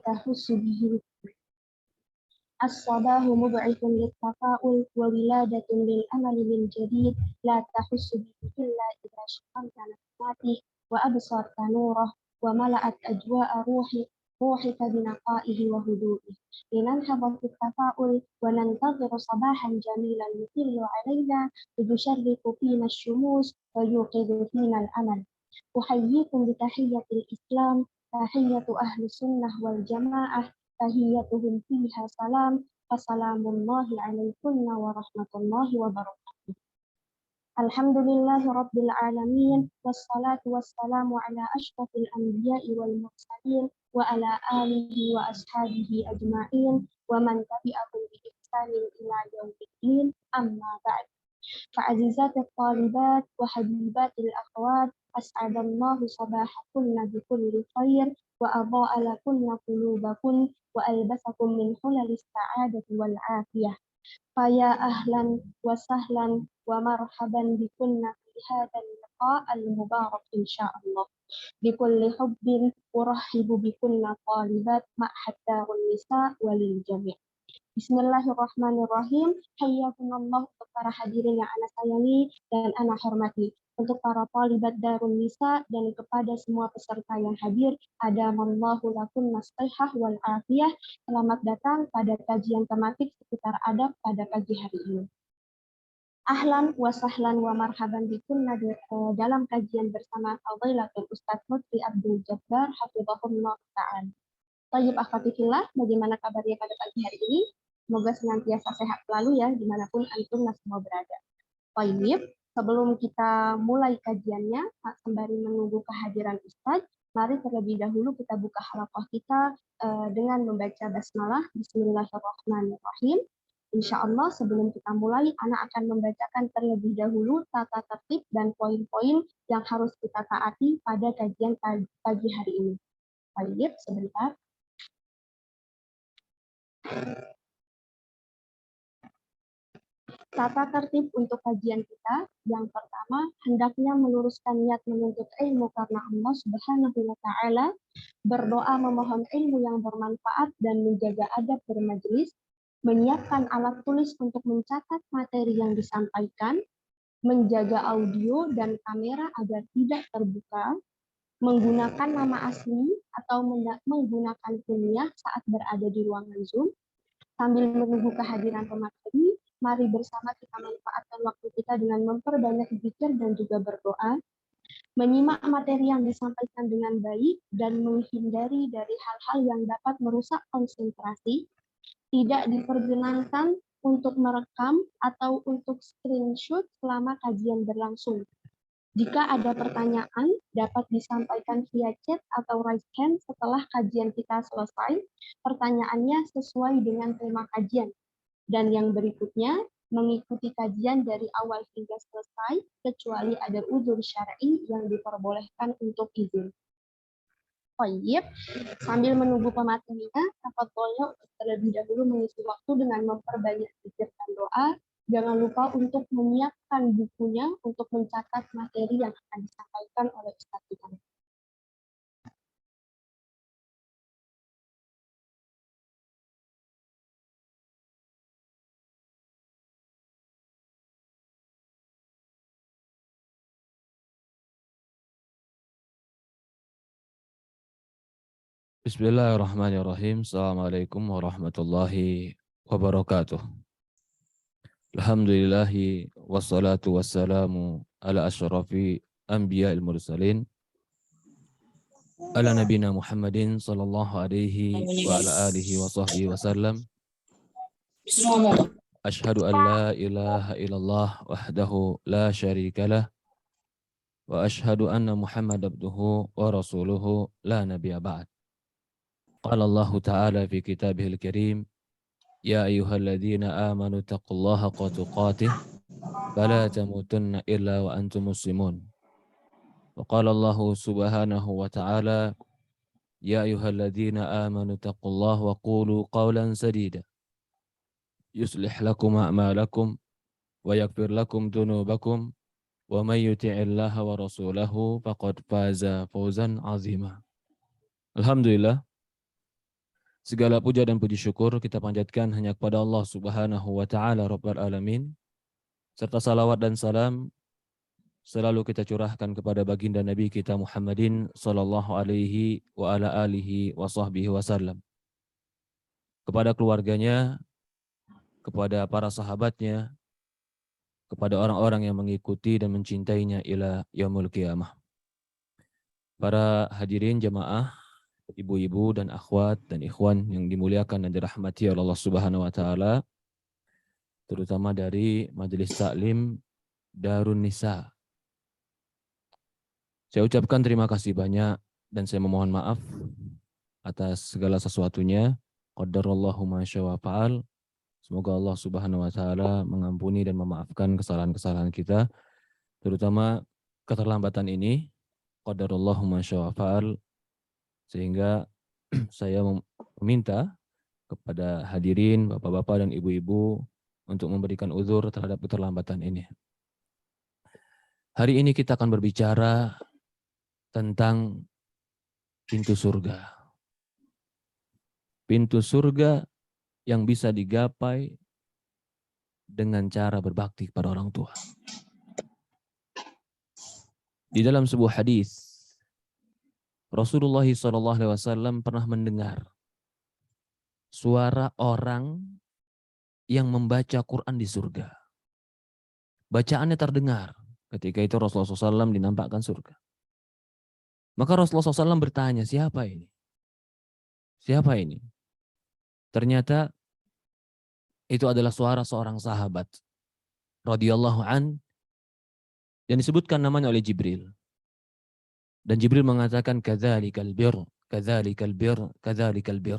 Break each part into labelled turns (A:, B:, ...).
A: تحس به. الصباح مبعث للتفاؤل وولادة للأمل من جديد، لا تحس به إلا إذا شممت نسماته وأبصرت نوره وملأت أجواء روحك بنقائه وهدوئه. لننهض في التفاؤل وننتظر صباحا جميلا يطل علينا ويشرق فينا الشموس ويوقظ فينا الأمل. أحييكم بتحية الإسلام، تحية أهل السنة والجماعة، تحيتهم فيها سلام، فسلام الله عليكم ورحمة الله وبركاته. الحمد لله رب العالمين، والصلاة والسلام على أشرف الأنبياء والمرسلين وعلى آله وأصحابه أجمعين ومن تبعهم بإحسان إلى يوم الدين، أما بعد. فعزيزات الطالبات وحبيبات الأخوات، أسعد الله صباحكن بكل خير وأضاء لكن قلوبكن وألبسكم من حلل السعادة والعافية. فيا أهلا وسهلا ومرحبا بكن في هذا اللقاء المبارك إن شاء الله. بكل حب أرحب بكن طالبات معهد دار النساء وللجميع. Bismillahirrahmanirrahim. Hayyakumullah untuk para hadirin yang ana sayangi dan ana hormati. Untuk para talibat Darun Nisa dan kepada semua peserta yang hadir, adamallahu lakum nastihah wal afiyah. Selamat datang pada kajian tematik seputar adab pada pagi hari ini. Ahlan wa sahlan wa marhaban bikunna dalam kajian bersama Fadilatul Ustaz Lutfi Abdul Jabbar hafizahullah ta'ala. Tayyib akhwati fillah, bagaimana kabarnya pada pagi hari ini? Semoga senantiasa sehat selalu ya, dimanapun antum semua berada. Tayyib, sebelum kita mulai kajiannya, sembari menunggu kehadiran Ustadz, mari terlebih dahulu kita buka halaqah kita dengan membaca basmalah. Bismillahirrahmanirrahim. Insya Allah sebelum kita mulai, Ana akan membacakan terlebih dahulu tata tertib dan poin-poin yang harus kita taati pada kajian pagi hari ini. Tayyib, sebentar. Tata tertib untuk kajian kita, yang pertama, hendaknya meluruskan niat menuntut ilmu karena Allah Subhanahu wa Ta'ala, berdoa memohon ilmu yang bermanfaat dan menjaga adab bermajelis, menyiapkan alat tulis untuk mencatat materi yang disampaikan, menjaga audio dan kamera agar tidak terbuka, menggunakan nama asli atau menggunakan kunyah saat berada di ruangan Zoom. Sambil menunggu kehadiran pemateri, mari bersama kita manfaatkan waktu kita dengan memperbanyak zikir dan juga berdoa, menyimak materi yang disampaikan dengan baik, dan menghindari dari hal-hal yang dapat merusak konsentrasi. Tidak diperkenankan untuk merekam atau untuk screenshot selama kajian berlangsung. Jika ada pertanyaan, dapat disampaikan via chat atau raise hand setelah kajian kita selesai. Pertanyaannya sesuai dengan tema kajian. Dan yang berikutnya, mengikuti kajian dari awal hingga selesai, kecuali ada uzur syar'i yang diperbolehkan untuk izin. Baik, sambil menunggu pematerinya, tafadhol terlebih dahulu mengisi waktu dengan memperbanyak zikir dan doa. Jangan lupa untuk menyiapkan bukunya untuk mencatat materi yang akan disampaikan oleh Ustaz kita.
B: Bismillahirrahmanirrahim. Assalamualaikum warahmatullahi wabarakatuh. Alhamdulillahi wassalatu wassalamu ala asyrafi anbiya'il mursalin ala nabina Muhammadin sallallahu alaihi wa ala alihi wa sahbihi wasallam. Ashhadu an la ilaha illallah wahdahu la syarika lah wa ashhadu anna Muhammad abduhu wa rasuluhu la nabiyya ba'd. Qala Allah Ta'ala fi kitabihil karim, ya ayyuhalladzina amanu taqullaha haqqa tuqatih fala tamutunna illa wa antum muslimun. Wa qala Allah Subhanahu wa Ta'ala, ya ayyuhalladzina amanu taqullaha wa qulu qawlan sadida yuslih lakum a'malakum wa yaghfir lakum dhunubakum wa may yuti'illaha wa rasulahu faqad faza fawzan 'azima. Alhamdulillah, Segala puja dan puji syukur kita panjatkan hanya kepada Allah Subhanahu wa taala Rabbul Alamin. Serta salawat dan salam selalu kita curahkan kepada baginda Nabi kita Muhammadin sallallahu alaihi wa ala alihi wa sahbihi wasallam. Kepada keluarganya, kepada para sahabatnya, kepada orang-orang yang mengikuti dan mencintainya ila yaumul qiyamah. Para hadirin jemaah, ibu-ibu dan akhwat dan ikhwan yang dimuliakan dan dirahmati oleh Allah Subhanahu wa taala, terutama dari Majelis Taklim Darun Nisa. Saya ucapkan terima kasih banyak dan saya memohon maaf atas segala sesuatunya. Qadarallahu ma syaa fa'al. Semoga Allah Subhanahu wa taala mengampuni dan memaafkan kesalahan-kesalahan kita, terutama keterlambatan ini. Qadarallahu ma syaa fa'al. Sehingga saya meminta kepada hadirin, bapak-bapak dan ibu-ibu untuk memberikan uzur terhadap keterlambatan ini. Hari ini kita akan berbicara tentang pintu surga. Pintu surga yang bisa digapai dengan cara berbakti kepada orang tua. Di dalam sebuah hadis, Rasulullah SAW pernah mendengar suara orang yang membaca Quran di surga. Bacaannya terdengar. Ketika itu Rasulullah SAW dinampakkan surga. Maka Rasulullah SAW bertanya, siapa ini? Siapa ini? Ternyata itu adalah suara seorang sahabat radhiyallahu an yang disebutkan namanya oleh Jibril. Dan Jibril mengatakan kadzalikal bir, kadzalikal bir, kadzalikal bir.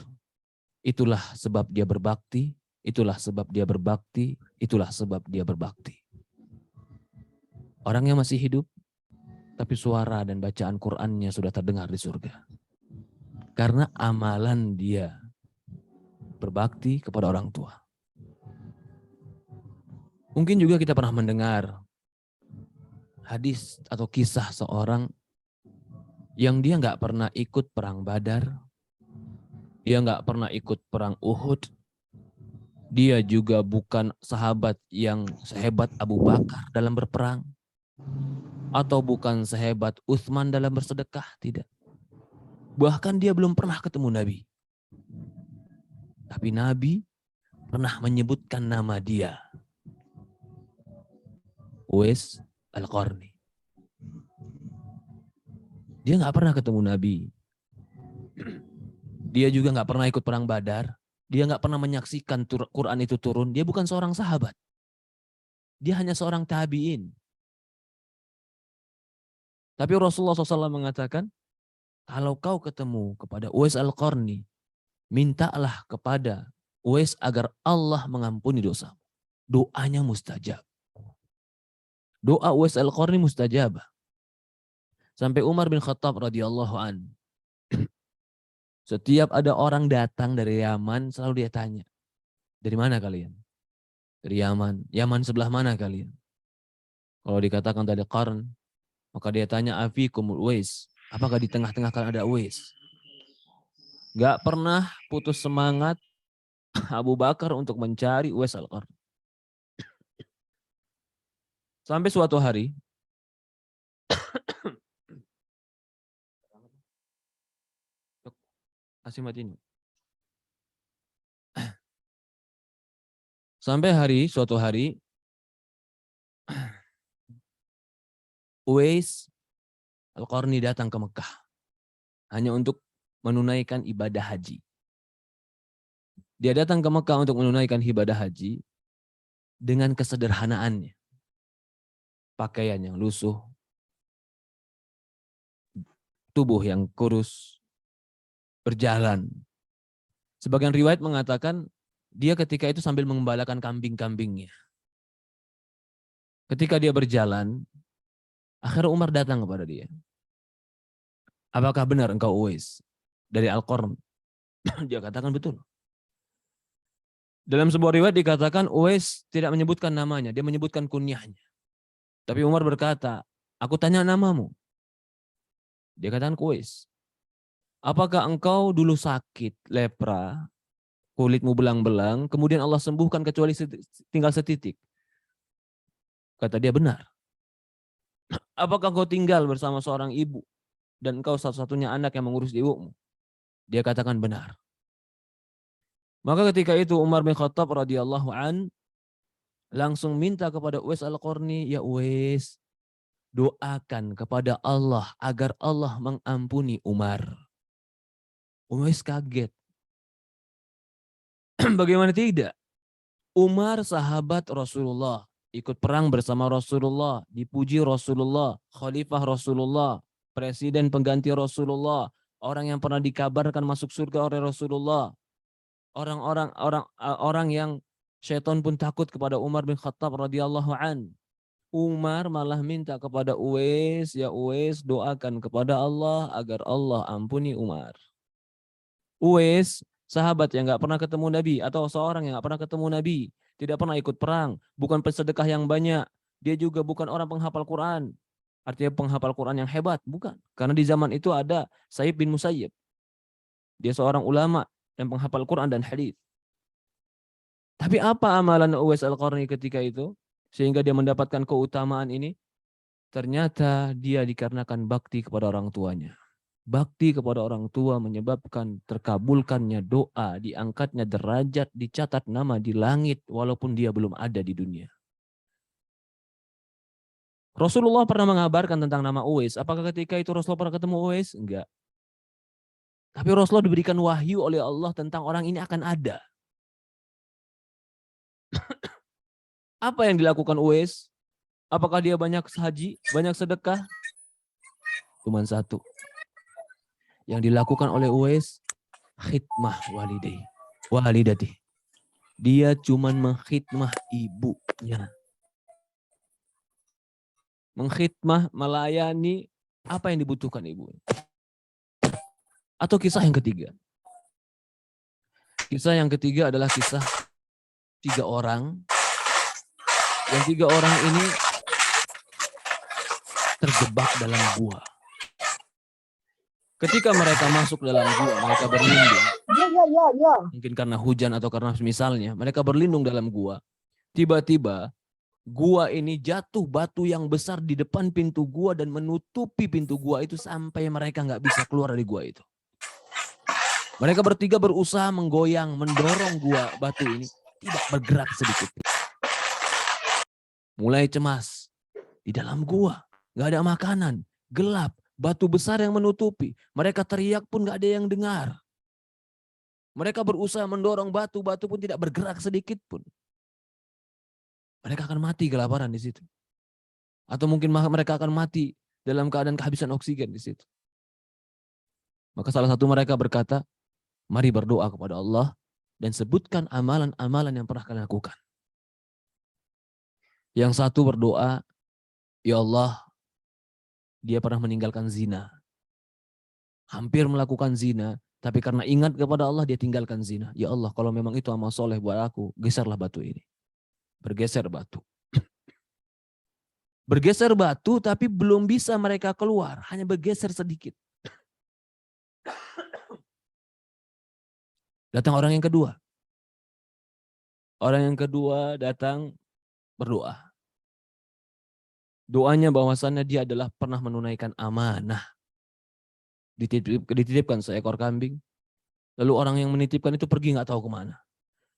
B: Itulah sebab dia berbakti, itulah sebab dia berbakti, itulah sebab dia berbakti. Orang yang masih hidup, tapi suara dan bacaan Qur'annya sudah terdengar di surga. Karena amalan dia berbakti kepada orang tua. Mungkin juga kita pernah mendengar hadis atau kisah seorang yang dia nggak pernah ikut perang Badar, dia nggak pernah ikut perang Uhud, dia juga bukan sahabat yang sehebat Abu Bakar dalam berperang, atau bukan sehebat Utsman dalam bersedekah, tidak. Bahkan dia belum pernah ketemu Nabi. Tapi Nabi pernah menyebutkan nama dia. Uwais Al-Qarni. Dia nggak pernah ketemu Nabi. Dia juga nggak pernah ikut perang Badar. Dia nggak pernah menyaksikan Quran itu turun. Dia bukan seorang sahabat. Dia hanya seorang tabi'in. Tapi Rasulullah SAW mengatakan, kalau kau ketemu kepada Uwais Al-Qarni, mintalah kepada Uwais agar Allah mengampuni dosa. Doanya mustajab. Doa Uwais Al-Qarni mustajab. Sampai Umar bin Khattab radhiyallahu an, setiap ada orang datang dari Yaman, selalu dia tanya, dari mana kalian? Dari Yaman. Yaman sebelah mana kalian? Kalau dikatakan dari Qarn, maka dia tanya, afikumul Uwais. Apakah di tengah-tengah kalian ada Uwais? Gak pernah putus semangat Abu Bakar untuk mencari Uwais Al-Qarn. Sampai suatu hari, suatu hari, Uwais Al-Qarni datang ke Mekah hanya untuk menunaikan ibadah haji. Dia datang ke Mekah untuk menunaikan ibadah haji dengan kesederhanaannya. Pakaian yang lusuh, tubuh yang kurus, berjalan. Sebagian riwayat mengatakan dia ketika itu sambil mengembalakan kambing-kambingnya. Ketika dia berjalan, akhirnya Umar datang kepada dia. Apakah benar engkau Uwais dari Al-Qarn? Dia katakan betul. Dalam sebuah riwayat dikatakan Uwais tidak menyebutkan namanya, dia menyebutkan kunyahnya. Tapi Umar berkata, aku tanya namamu. Dia katakan Uwais. apakah engkau dulu sakit, lepra, kulitmu belang-belang, kemudian Allah sembuhkan kecuali tinggal setitik? Kata dia, benar. Apakah engkau tinggal bersama seorang ibu dan engkau satu-satunya anak yang mengurus ibumu? Dia katakan benar. Maka ketika itu Umar bin Khattab radhiyallahu an langsung minta kepada Uwais Al-Qarni, ya Uwais, doakan kepada Allah agar Allah mengampuni Umar. Uwais kaget. Bagaimana tidak? Umar sahabat Rasulullah, ikut perang bersama Rasulullah, dipuji Rasulullah, khalifah Rasulullah, presiden pengganti Rasulullah, orang yang pernah dikabarkan masuk surga oleh Rasulullah. Orang yang syaitan pun takut kepada Umar bin Khattab radhiyallahu an. Umar malah minta kepada Uwais, ya Uwais, doakan kepada Allah agar Allah ampuni Umar. Uwais, sahabat yang nggak pernah ketemu Nabi, atau seorang yang nggak pernah ketemu Nabi, tidak pernah ikut perang, bukan pesedekah yang banyak, dia juga bukan orang penghafal Quran. Artinya penghafal Quran yang hebat, bukan. Karena di zaman itu ada Sa'id bin Musayyib. Dia seorang ulama yang penghafal Quran dan hadis. Tapi apa amalan Uwais Al-Qarni ketika itu sehingga dia mendapatkan keutamaan ini? Ternyata dia dikarenakan bakti kepada orang tuanya. Bakti kepada orang tua menyebabkan terkabulkannya doa, diangkatnya derajat, dicatat nama di langit walaupun dia belum ada di dunia. Rasulullah pernah mengabarkan tentang nama Uwais. Apakah ketika itu Rasulullah pernah ketemu Uwais? Enggak. Tapi Rasulullah diberikan wahyu oleh Allah tentang orang ini akan ada. Apa yang dilakukan Uwais? Apakah dia banyak haji, banyak sedekah? Cuman satu. Yang dilakukan oleh Uwais, khidmah walidati. Dia cuman mengkhidmah ibunya. Mengkhidmah, melayani apa yang dibutuhkan ibunya. Atau kisah yang ketiga. Kisah yang ketiga adalah kisah 3 orang. Yang 3 orang ini terjebak dalam gua. Ketika mereka masuk dalam gua, mereka berlindung. Mungkin karena hujan atau karena misalnya, mereka berlindung dalam gua. Tiba-tiba gua ini jatuh batu yang besar di depan pintu gua dan menutupi pintu gua itu sampai mereka nggak bisa keluar dari gua itu. Mereka bertiga berusaha menggoyang, mendorong gua batu ini tidak bergerak sedikit. Mulai cemas. Di dalam gua nggak ada makanan, gelap, batu besar yang menutupi. Mereka teriak pun nggak ada yang dengar. Mereka berusaha mendorong batu pun tidak bergerak sedikit pun. Mereka akan mati kelaparan di situ. Atau mungkin mereka akan mati dalam keadaan kehabisan oksigen di situ. Maka salah satu mereka berkata, mari berdoa kepada Allah dan sebutkan amalan-amalan yang pernah kalian lakukan. Yang satu berdoa, ya Allah, dia pernah meninggalkan zina. Hampir melakukan zina, tapi karena ingat kepada Allah dia tinggalkan zina. Ya Allah, kalau memang itu amal soleh buat aku, geserlah batu ini. Bergeser batu. Bergeser batu tapi belum bisa mereka keluar, hanya bergeser sedikit. Datang orang yang kedua. Orang yang kedua datang berdoa. Doanya bahwasannya dia adalah pernah menunaikan amanah. Dititipkan seekor kambing. Lalu orang yang menitipkan itu pergi nggak tahu kemana.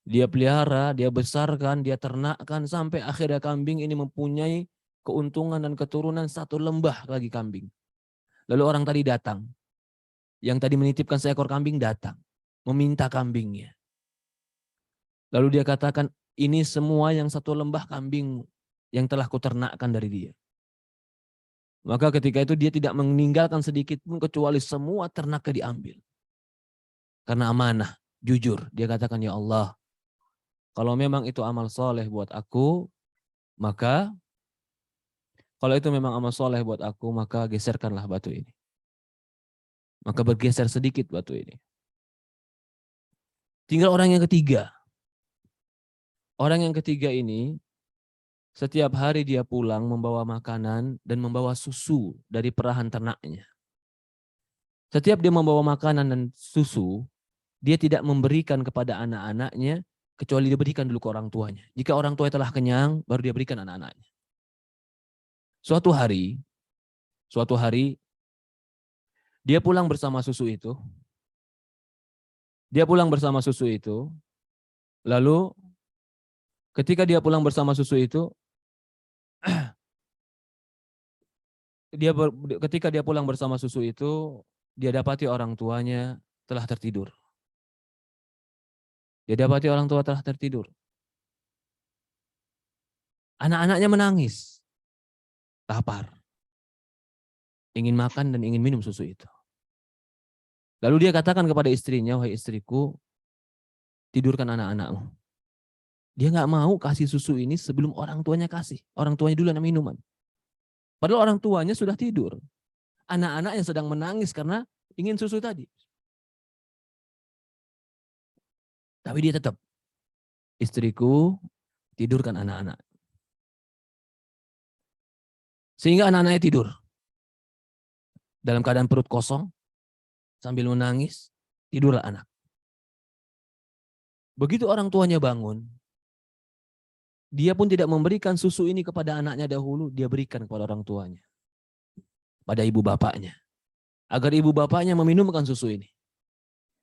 B: Dia pelihara, dia besarkan, dia ternakkan sampai akhirnya kambing ini mempunyai keuntungan dan keturunan 1 lembah lagi kambing. Lalu orang tadi datang. Yang tadi menitipkan seekor kambing datang. Meminta kambingnya. Lalu dia katakan, ini semua yang 1 lembah kambing yang telah kuternakkan dari dia. Maka ketika itu dia tidak meninggalkan sedikit pun kecuali semua ternaknya diambil. Karena amanah, jujur. Dia katakan, ya Allah, kalau memang itu amal soleh buat aku, maka kalau itu memang amal soleh buat aku, maka geserkanlah batu ini. Maka bergeser sedikit batu ini. Tinggal orang yang ketiga. Orang yang ketiga ini, setiap hari dia pulang membawa makanan dan membawa susu dari perahan ternaknya. Setiap dia membawa makanan dan susu, dia tidak memberikan kepada anak-anaknya, kecuali dia berikan dulu ke orang tuanya. Jika orang tua telah kenyang, baru dia berikan anak-anaknya. Suatu hari, dia pulang bersama susu itu. Lalu ketika dia pulang bersama susu itu, ketika dia pulang bersama susu itu, dia dapati orang tuanya telah tertidur. Anak-anaknya menangis, lapar, ingin makan dan ingin minum susu itu. Lalu dia katakan kepada istrinya, wahai istriku, tidurkan anak-anakmu. Dia nggak mau kasih susu ini sebelum orang tuanya kasih. Orang tuanya dulu yang minuman. Padahal orang tuanya sudah tidur. Anak-anak yang sedang menangis karena ingin susu tadi. Tapi dia tetap, istriku, tidurkan anak-anak. Sehingga anak-anaknya tidur. Dalam keadaan perut kosong, sambil menangis, tidurlah anak. Begitu orang tuanya bangun, dia pun tidak memberikan susu ini kepada anaknya dahulu, dia berikan kepada orang tuanya. Pada ibu bapaknya. Agar ibu bapaknya meminumkan susu ini.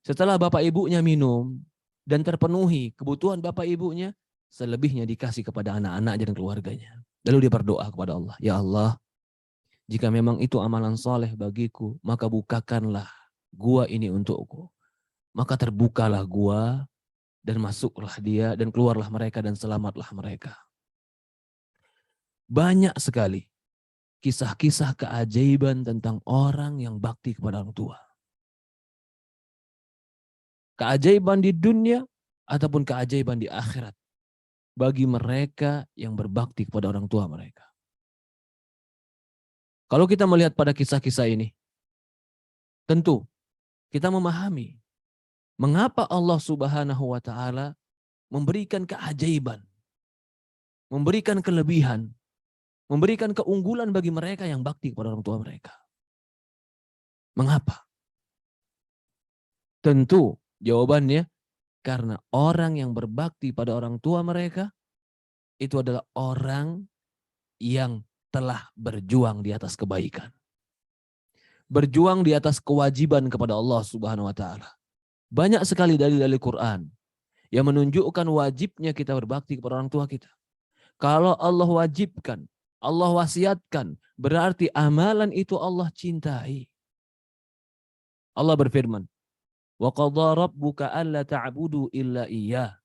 B: Setelah bapak ibunya minum dan terpenuhi kebutuhan bapak ibunya, selebihnya dikasih kepada anak-anaknya dan keluarganya. Lalu dia berdoa kepada Allah, ya Allah, jika memang itu amalan soleh bagiku, maka bukakanlah gua ini untukku. Maka terbukalah gua dan masuklah dia dan keluarlah mereka dan selamatlah mereka. Banyak sekali kisah-kisah keajaiban tentang orang yang bakti kepada orang tua. Keajaiban di dunia ataupun keajaiban di akhirat bagi mereka yang berbakti kepada orang tua mereka. Kalau kita melihat pada kisah-kisah ini, tentu kita memahami mengapa Allah Subhanahu wa taala memberikan keajaiban, memberikan kelebihan, memberikan keunggulan bagi mereka yang bakti kepada orang tua mereka. Mengapa? Tentu jawabannya karena orang yang berbakti pada orang tua mereka itu adalah orang yang telah berjuang di atas kebaikan. Berjuang di atas kewajiban kepada Allah Subhanahu wa taala. Banyak sekali dalil-dalil Quran yang menunjukkan wajibnya kita berbakti kepada orang tua kita. Kalau Allah wajibkan, Allah wasiatkan, berarti amalan itu Allah cintai. Allah berfirman, "Wa qadha rabbuka alla ta'budu illa iyyah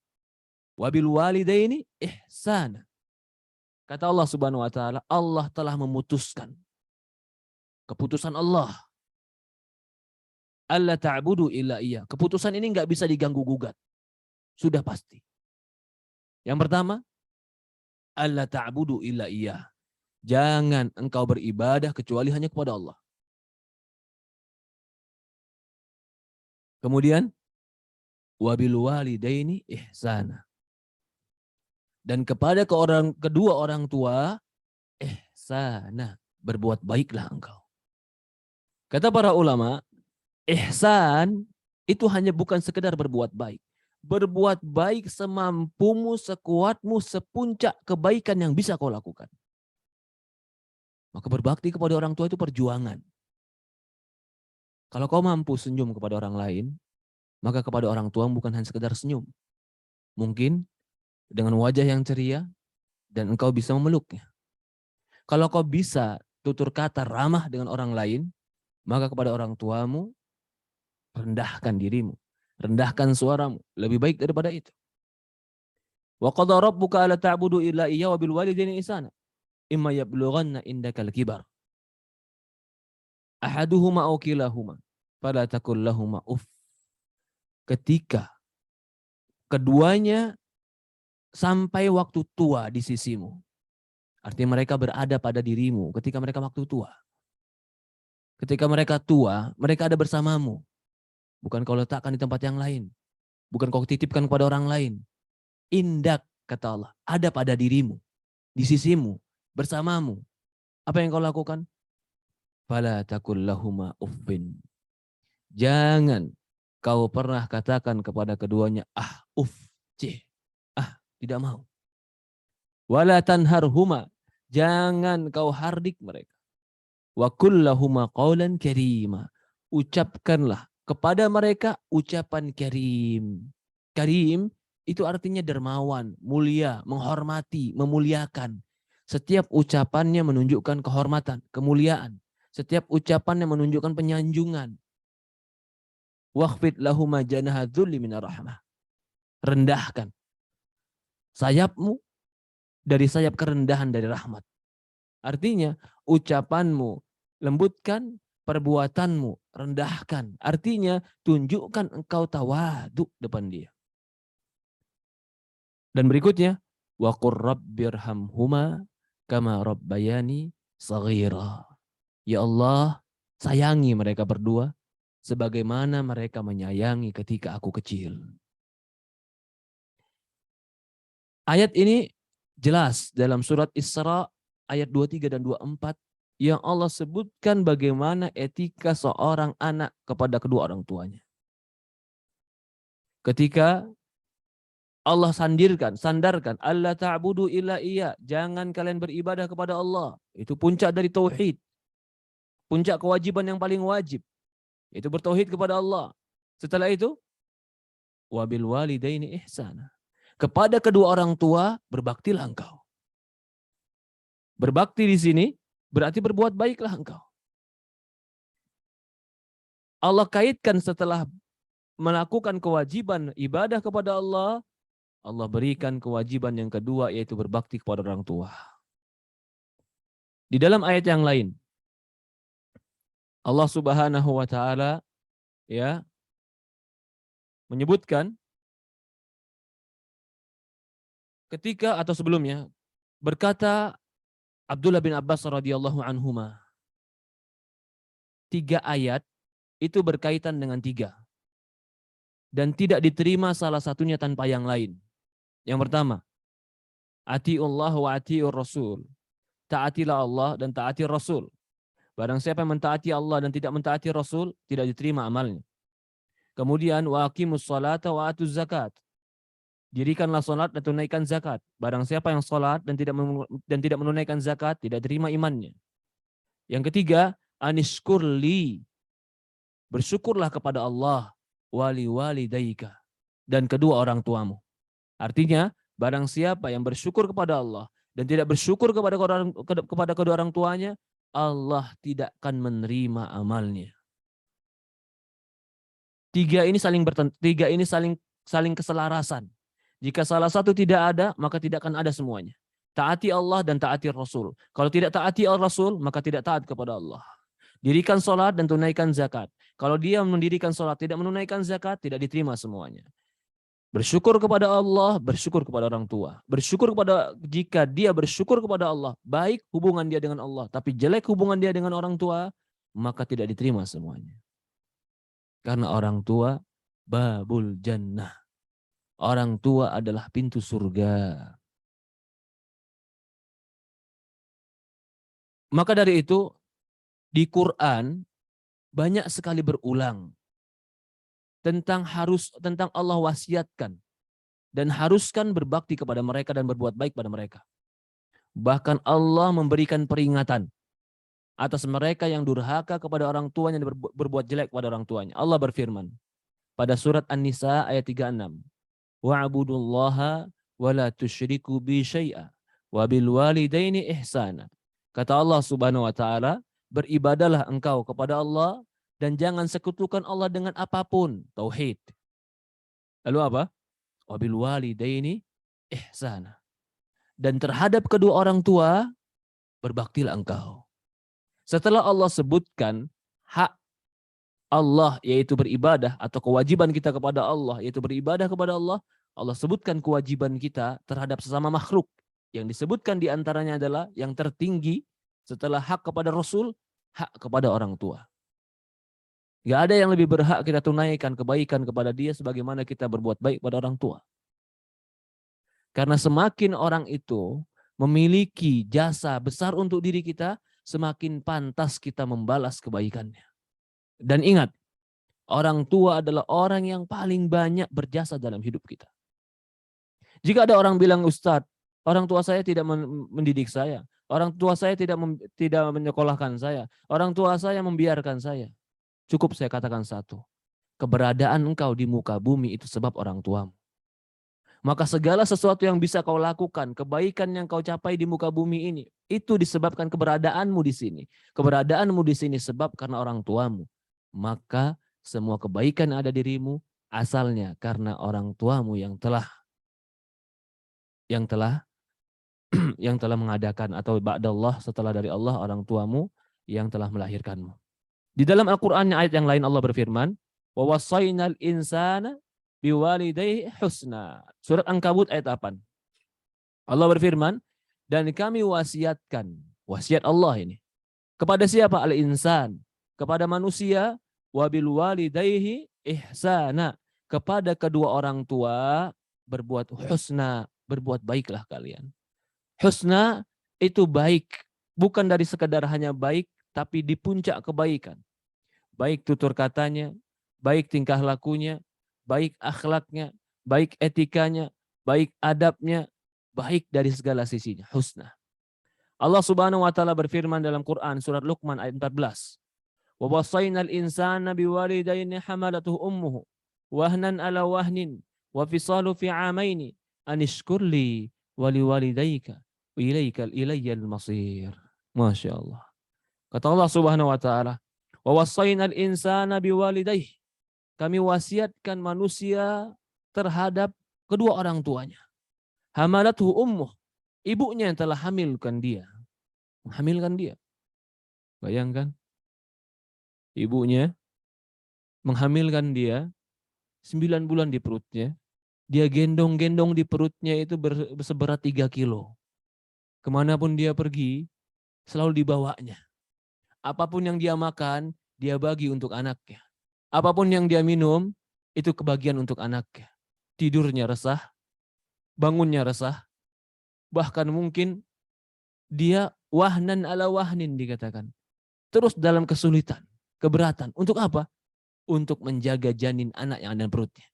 B: wa bil walidaini ihsana." Kata Allah Subhanahu wa taala, Allah telah memutuskan. Keputusan Allah. Alla ta'budu illa iyyah. Keputusan ini enggak bisa diganggu gugat. Sudah pasti. Yang pertama, alla ta'budu illa iyyah. Jangan engkau beribadah kecuali hanya kepada Allah. Kemudian, wabil walidaini ihsana. Dan kepada kedua orang tua, ihsana. Berbuat baiklah engkau. Kata para ulama, ihsan itu hanya bukan sekedar berbuat baik. Berbuat baik semampumu, sekuatmu, sepuncak kebaikan yang bisa kau lakukan. Maka berbakti kepada orang tua itu perjuangan. Kalau kau mampu senyum kepada orang lain, maka kepada orang tua bukan hanya sekedar senyum. Mungkin dengan wajah yang ceria dan engkau bisa memeluknya. Kalau kau bisa tutur kata ramah dengan orang lain, maka kepada orang tuamu rendahkan dirimu, rendahkan suaramu, lebih baik daripada itu. Wa qadha rabbuka alla ta'budu illa iyyahu wa bil walidaini ihsana. Imma yablughanna indakal kibar ahaduhuma aw kilahuma fala taqul lahumā uff. Ketika keduanya sampai waktu tua di sisimu, artinya mereka berada pada dirimu ketika mereka waktu tua. Ketika mereka tua, mereka ada bersamamu. Bukan kau letakkan di tempat yang lain. Bukan kau titipkan kepada orang lain. Indak, kata Allah, ada pada dirimu, di sisimu, bersamamu. Apa yang kau lakukan? Fala taqul lahumā uffin. Jangan kau pernah katakan kepada keduanya, tidak mau. Wala tanharhuma, jangan kau hardik mereka. Wa kullahuma qawlan karima, ucapkanlah kepada mereka ucapan karim. Karim itu artinya dermawan, mulia, menghormati, memuliakan. Setiap ucapannya menunjukkan kehormatan, kemuliaan. Setiap ucapannya menunjukkan penyanjungan. Wakhfid lahuma janaha dzulli minar rahmah. Rendahkan sayapmu dari sayap kerendahan dari rahmat. Artinya ucapanmu lembutkan, perbuatanmu rendahkan. Artinya tunjukkan engkau tawadu depan dia. Dan berikutnya, wa qur rabbirhamhuma kama rabbayani shaghira. Ya Allah, sayangi mereka berdua sebagaimana mereka menyayangi ketika aku kecil. Ayat ini jelas dalam surat Isra ayat 23 dan 24 yang Allah sebutkan bagaimana etika seorang anak kepada kedua orang tuanya. Ketika Allah sandarkan, Allah ta'budu illa iya, jangan kalian beribadah kepada Allah. Itu puncak dari tauhid. Puncak kewajiban yang paling wajib. Itu bertauhid kepada Allah. Setelah itu, wabil walidaini ihsana. Kepada kedua orang tua, berbaktilah engkau. Berbakti di sini berarti berbuat baiklah engkau. Allah kaitkan setelah melakukan kewajiban ibadah kepada Allah, Allah berikan kewajiban yang kedua yaitu berbakti kepada orang tua. Di dalam ayat yang lain, Allah Subhanahu wa taala menyebutkan ketika atau sebelumnya berkata Abdullah bin Abbas radhiyallahu anhuma, 3 ayat itu berkaitan dengan 3 dan tidak diterima salah satunya tanpa yang lain. Yang pertama, atiullah wa atiur rasul. Taatilah Allah dan taati Rasul. Barang siapa yang mentaati Allah dan tidak mentaati Rasul, tidak diterima amalnya. Kemudian wa aqimus sholata wa atuz zakat. Dirikanlah salat dan tunaikan zakat. Barang siapa yang salat dan tidak menunaikan zakat, tidak terima imannya. Yang ketiga, anishkurli. Bersyukurlah kepada Allah wali walidaika dan kedua orang tuamu. Artinya, barang siapa yang bersyukur kepada Allah dan tidak bersyukur kepada kedua orang tuanya, Allah tidak akan menerima amalnya. 3 ini saling keselarasan. Jika salah satu tidak ada, maka tidak akan ada semuanya. Taati Allah dan taati Rasul. Kalau tidak taati Rasul, maka tidak taat kepada Allah. Dirikan sholat dan tunaikan zakat. Kalau dia mendirikan sholat, tidak menunaikan zakat, tidak diterima semuanya. Bersyukur kepada Allah, bersyukur kepada orang tua. Jika dia bersyukur kepada Allah, baik hubungan dia dengan Allah, tapi jelek hubungan dia dengan orang tua, maka tidak diterima semuanya. Karena orang tua, babul jannah. Orang tua adalah pintu surga. Maka dari itu, di Quran, banyak sekali berulang tentang Allah wasiatkan dan haruskan berbakti kepada mereka dan berbuat baik pada mereka. Bahkan Allah memberikan peringatan atas mereka yang durhaka kepada orang tuanya dan berbuat jelek kepada orang tuanya. Allah berfirman pada surat An-Nisa ayat 36. Wa'budullaha wa la tusyriku bi syai'a wa bil walidaini ihsana. Kata Allah Subhanahu wa taala, beribadahlah engkau kepada Allah dan jangan sekutukan Allah dengan apapun. Tauhid. Lalu apa? Wabil walidaini ihsana. Dan terhadap kedua orang tua, berbaktilah engkau. Setelah Allah sebutkan hak Allah yaitu beribadah atau kewajiban kita kepada Allah yaitu beribadah kepada Allah, Allah sebutkan kewajiban kita terhadap sesama makhluk. Yang disebutkan diantaranya adalah yang tertinggi setelah hak kepada Rasul, hak kepada orang tua. Gak ada yang lebih berhak kita tunaikan kebaikan kepada dia sebagaimana kita berbuat baik pada orang tua. Karena semakin orang itu memiliki jasa besar untuk diri kita, semakin pantas kita membalas kebaikannya. Dan ingat, Orang tua adalah orang yang paling banyak berjasa dalam hidup kita. Jika ada orang bilang, Ustadz, orang tua saya tidak mendidik saya, orang tua saya tidak menyekolahkan saya, orang tua saya membiarkan saya. Cukup saya katakan satu, keberadaan engkau di muka bumi itu sebab orang tuamu. Maka segala sesuatu yang bisa kau lakukan, kebaikan yang kau capai di muka bumi ini, itu disebabkan keberadaanmu di sini. Keberadaanmu di sini sebab karena orang tuamu. Maka semua kebaikan yang ada dirimu asalnya karena orang tuamu yang telah yang telah mengadakan, atau ba'dallah, setelah dari Allah, orang tuamu yang telah melahirkanmu. Di dalam Al-Qur'an ayat yang lain Allah berfirman, wa wassaynal insana biwalidayhi husna. Surat Ankabut ayat 8. Allah berfirman, dan kami wasiatkan, wasiat Allah ini kepada siapa? Al-insan, kepada manusia, wabil walidayhi ihsana, kepada kedua orang tua berbuat husna, berbuat baiklah kalian. Husna itu baik, bukan dari sekadar hanya baik, tapi di puncak kebaikan. Baik tutur katanya, baik tingkah lakunya, baik akhlaknya, baik etikanya, baik adabnya, baik dari segala sisinya, husna. Allah Subhanahu wa taala berfirman dalam Quran surat Luqman ayat 14. Wa wasaynal insana biwalidayni hamalatuhu ummuhu wahnan ala wahnin wa fisalu fi amaini anishkurli wa liwalidayka wa ilayyal masir. Masya Allah. Kata Allah Subhanahu wa taala, wa wasaynal insana biwalidayhi, kami wasiatkan manusia terhadap kedua orang tuanya. Hamalathu ummuh, ibunya yang telah hamilkan dia. Menghamilkan dia. Bayangkan. Ibunya menghamilkan dia 9 bulan di perutnya. Dia gendong-gendong di perutnya itu seberat 3 kilo. Kemanapun dia pergi, selalu dibawanya. Apapun yang dia makan, dia bagi untuk anaknya. Apapun yang dia minum, itu kebagian untuk anaknya. Tidurnya resah, bangunnya resah, bahkan mungkin dia wahnan ala wahnin dikatakan. Terus dalam kesulitan, keberatan. Untuk apa? Untuk menjaga janin anak yang ada di perutnya.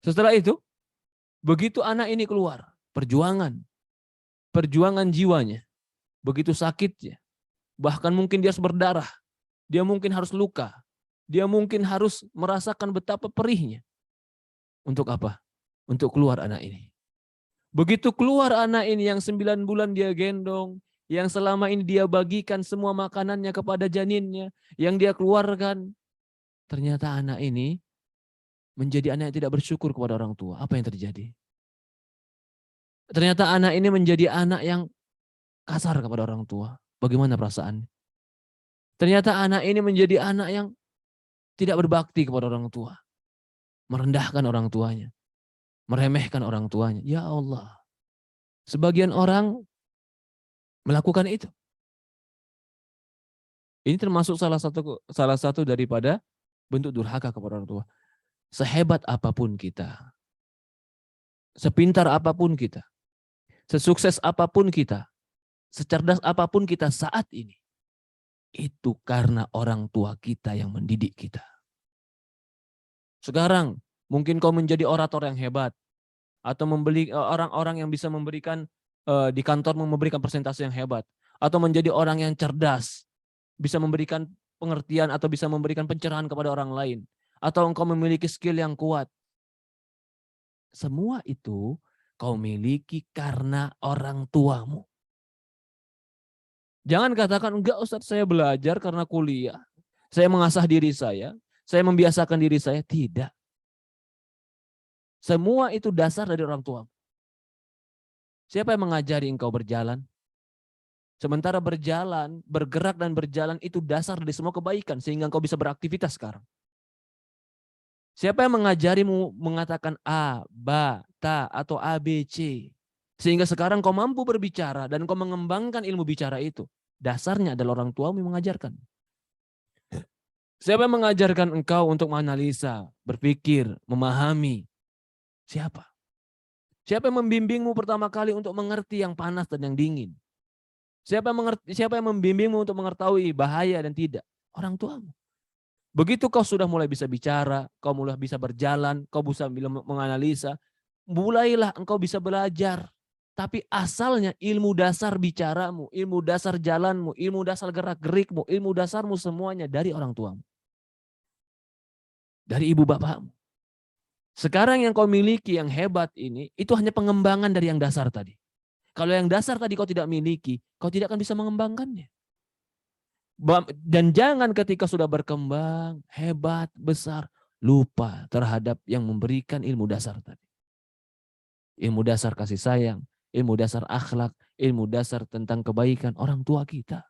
B: Setelah itu, begitu anak ini keluar, perjuangan jiwanya, begitu sakitnya, bahkan mungkin dia harus berdarah, dia mungkin harus luka, dia mungkin harus merasakan betapa perihnya. Untuk apa? Untuk keluar anak ini. Begitu keluar anak ini yang 9 bulan dia gendong, yang selama ini dia bagikan semua makanannya kepada janinnya, yang dia keluarkan, ternyata anak ini menjadi anak yang tidak bersyukur kepada orang tua. Apa yang terjadi? Ternyata anak ini menjadi anak yang kasar kepada orang tua. Bagaimana perasaannya? Ternyata anak ini menjadi anak yang tidak berbakti kepada orang tua. Merendahkan orang tuanya. Meremehkan orang tuanya. Ya Allah. Sebagian orang melakukan itu. Ini termasuk salah satu daripada bentuk durhaka kepada orang tua. Sehebat apapun kita, sepintar apapun kita, sesukses apapun kita, secerdas apapun kita saat ini, itu karena orang tua kita yang mendidik kita. Sekarang mungkin kau menjadi orator yang hebat, atau membeli orang-orang yang bisa memberikan di kantor memberikan presentasi yang hebat, atau menjadi orang yang cerdas, bisa memberikan pengertian atau bisa memberikan pencerahan kepada orang lain, atau engkau memiliki skill yang kuat. Semua itu kau miliki karena orang tuamu. Jangan katakan, enggak Ustadz, saya belajar karena kuliah, saya mengasah diri saya membiasakan diri saya. Tidak. Semua itu dasar dari orang tuamu. Siapa yang mengajari engkau berjalan? Sementara berjalan, bergerak dan berjalan itu dasar dari semua kebaikan sehingga engkau bisa beraktivitas sekarang. Siapa yang mengajarimu mengatakan A, ba, ta, atau A, B, C. Sehingga sekarang kau mampu berbicara dan kau mengembangkan ilmu bicara itu. Dasarnya adalah orang tuamu yang mengajarkan. Siapa yang mengajarkan engkau untuk menganalisa, berpikir, memahami? Siapa? Siapa yang membimbingmu pertama kali untuk mengerti yang panas dan yang dingin? Siapa yang membimbingmu untuk mengetahui bahaya dan tidak? Orang tuamu. Begitu kau sudah mulai bisa bicara, kau mulai bisa berjalan, kau bisa menganalisa, mulailah engkau bisa belajar. Tapi asalnya ilmu dasar bicaramu, ilmu dasar jalanmu, ilmu dasar gerak-gerikmu, ilmu dasarmu semuanya dari orang tuamu. Dari ibu bapakmu. Sekarang yang kau miliki yang hebat ini, itu hanya pengembangan dari yang dasar tadi. Kalau yang dasar tadi kau tidak miliki, kau tidak akan bisa mengembangkannya. Dan jangan ketika sudah berkembang, hebat, besar, lupa terhadap yang memberikan ilmu dasar tadi. Ilmu dasar kasih sayang, ilmu dasar akhlak, ilmu dasar tentang kebaikan orang tua kita.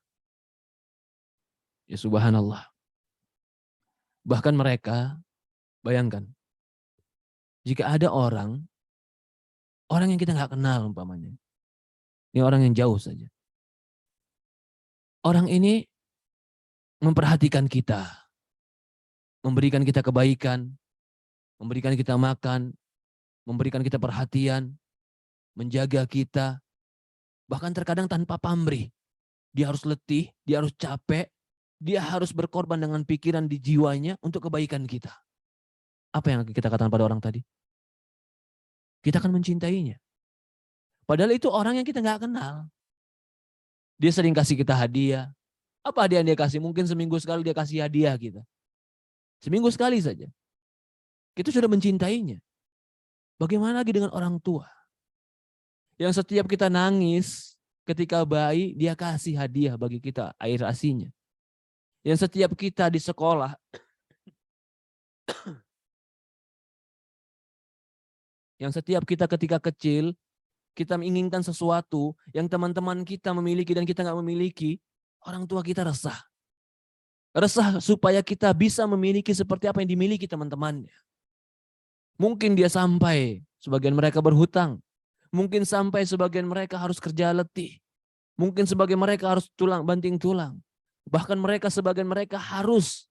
B: Ya subhanallah. Bahkan mereka, bayangkan, jika ada orang yang kita nggak kenal umpamanya. Ini orang yang jauh saja. Orang ini memperhatikan kita, memberikan kita kebaikan, memberikan kita makan, memberikan kita perhatian, menjaga kita, bahkan terkadang tanpa pamrih. Dia harus letih, dia harus capek, dia harus berkorban dengan pikiran di jiwanya untuk kebaikan kita. Apa yang kita katakan pada orang tadi? Kita akan mencintainya. Padahal itu orang yang kita nggak kenal. Dia sering kasih kita hadiah. Apa hadiah yang dia kasih? Mungkin seminggu sekali dia kasih hadiah kita. Seminggu sekali saja. Kita sudah mencintainya. Bagaimana lagi dengan orang tua? Yang setiap kita nangis ketika bayi, dia kasih hadiah bagi kita, air asinya. Yang setiap kita di sekolah, yang setiap kita ketika kecil, kita menginginkan sesuatu yang teman-teman kita memiliki dan kita nggak memiliki, orang tua kita resah. Resah supaya kita bisa memiliki seperti apa yang dimiliki teman-temannya. Mungkin dia sampai, sebagian mereka berhutang. Mungkin sampai sebagian mereka harus kerja letih. Mungkin sebagian mereka harus banting tulang. Bahkan sebagian mereka harus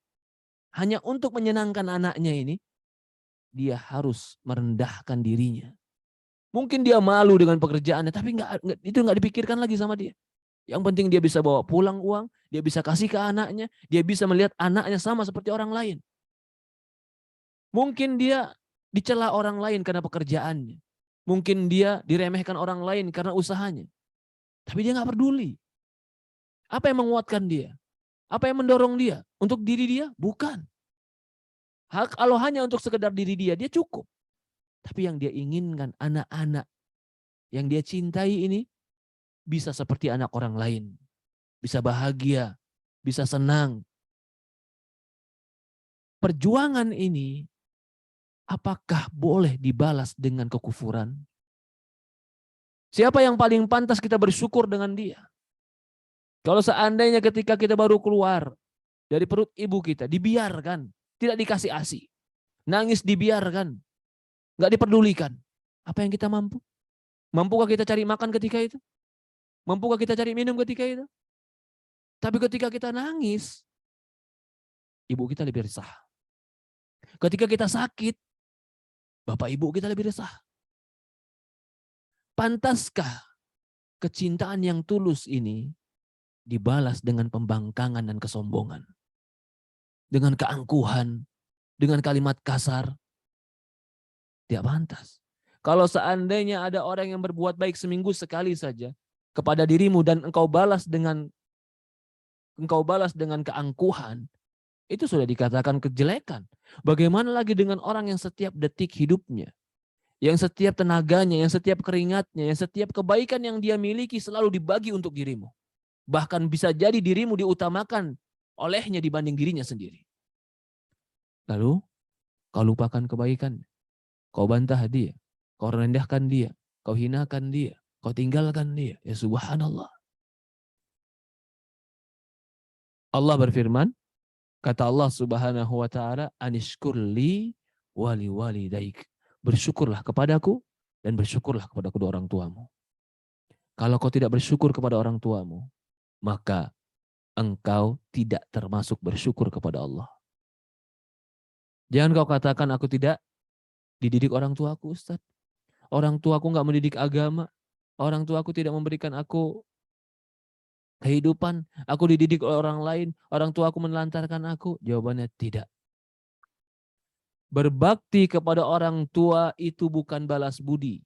B: hanya untuk menyenangkan anaknya ini, dia harus merendahkan dirinya. Mungkin dia malu dengan pekerjaannya, tapi itu nggak dipikirkan lagi sama dia. Yang penting dia bisa bawa pulang uang, dia bisa kasih ke anaknya, dia bisa melihat anaknya sama seperti orang lain. Mungkin dia dicela orang lain karena pekerjaannya. Mungkin dia diremehkan orang lain karena usahanya. Tapi dia nggak peduli. Apa yang menguatkan dia? Apa yang mendorong dia? Untuk diri dia? Bukan. Kalau hanya untuk sekedar diri dia cukup. Tapi yang dia inginkan anak-anak yang dia cintai ini bisa seperti anak orang lain. Bisa bahagia, bisa senang. Perjuangan ini apakah boleh dibalas dengan kekufuran? Siapa yang paling pantas kita bersyukur dengan dia? Kalau seandainya ketika kita baru keluar dari perut ibu kita, dibiarkan, tidak dikasih ASI, nangis dibiarkan, nggak diperdulikan. Apa yang kita mampu? Mampukah kita cari makan ketika itu? Mampukah kita cari minum ketika itu? Tapi ketika kita nangis, ibu kita lebih resah. Ketika kita sakit, bapak ibu kita lebih resah. Pantaskah kecintaan yang tulus ini dibalas dengan pembangkangan dan kesombongan? Dengan keangkuhan, dengan kalimat kasar? Tidak pantas. Kalau seandainya ada orang yang berbuat baik seminggu sekali saja kepada dirimu dan engkau balas dengan keangkuhan, itu sudah dikatakan kejelekan. Bagaimana lagi dengan orang yang setiap detik hidupnya, yang setiap tenaganya, yang setiap keringatnya, yang setiap kebaikan yang dia miliki selalu dibagi untuk dirimu. Bahkan bisa jadi dirimu diutamakan olehnya dibanding dirinya sendiri. Lalu kau lupakan kebaikan, kau bantah dia, kau rendahkan dia, kau hinakan dia, kau tinggalkan dia. Ya subhanallah. Allah berfirman, kata Allah Subhanahu wa taala, anishkurli wali walidaik. Bersyukurlah kepadaku dan bersyukurlah kepada kedua orang tuamu. Kalau kau tidak bersyukur kepada orang tuamu, maka engkau tidak termasuk bersyukur kepada Allah. Jangan kau katakan aku tidak dididik orang tuaku, Ustaz. Orang tuaku nggak mendidik agama. Orang tuaku tidak memberikan aku kehidupan, aku dididik oleh orang lain, orang tua aku menelantarkan aku? Jawabannya tidak. Berbakti kepada orang tua itu bukan balas budi.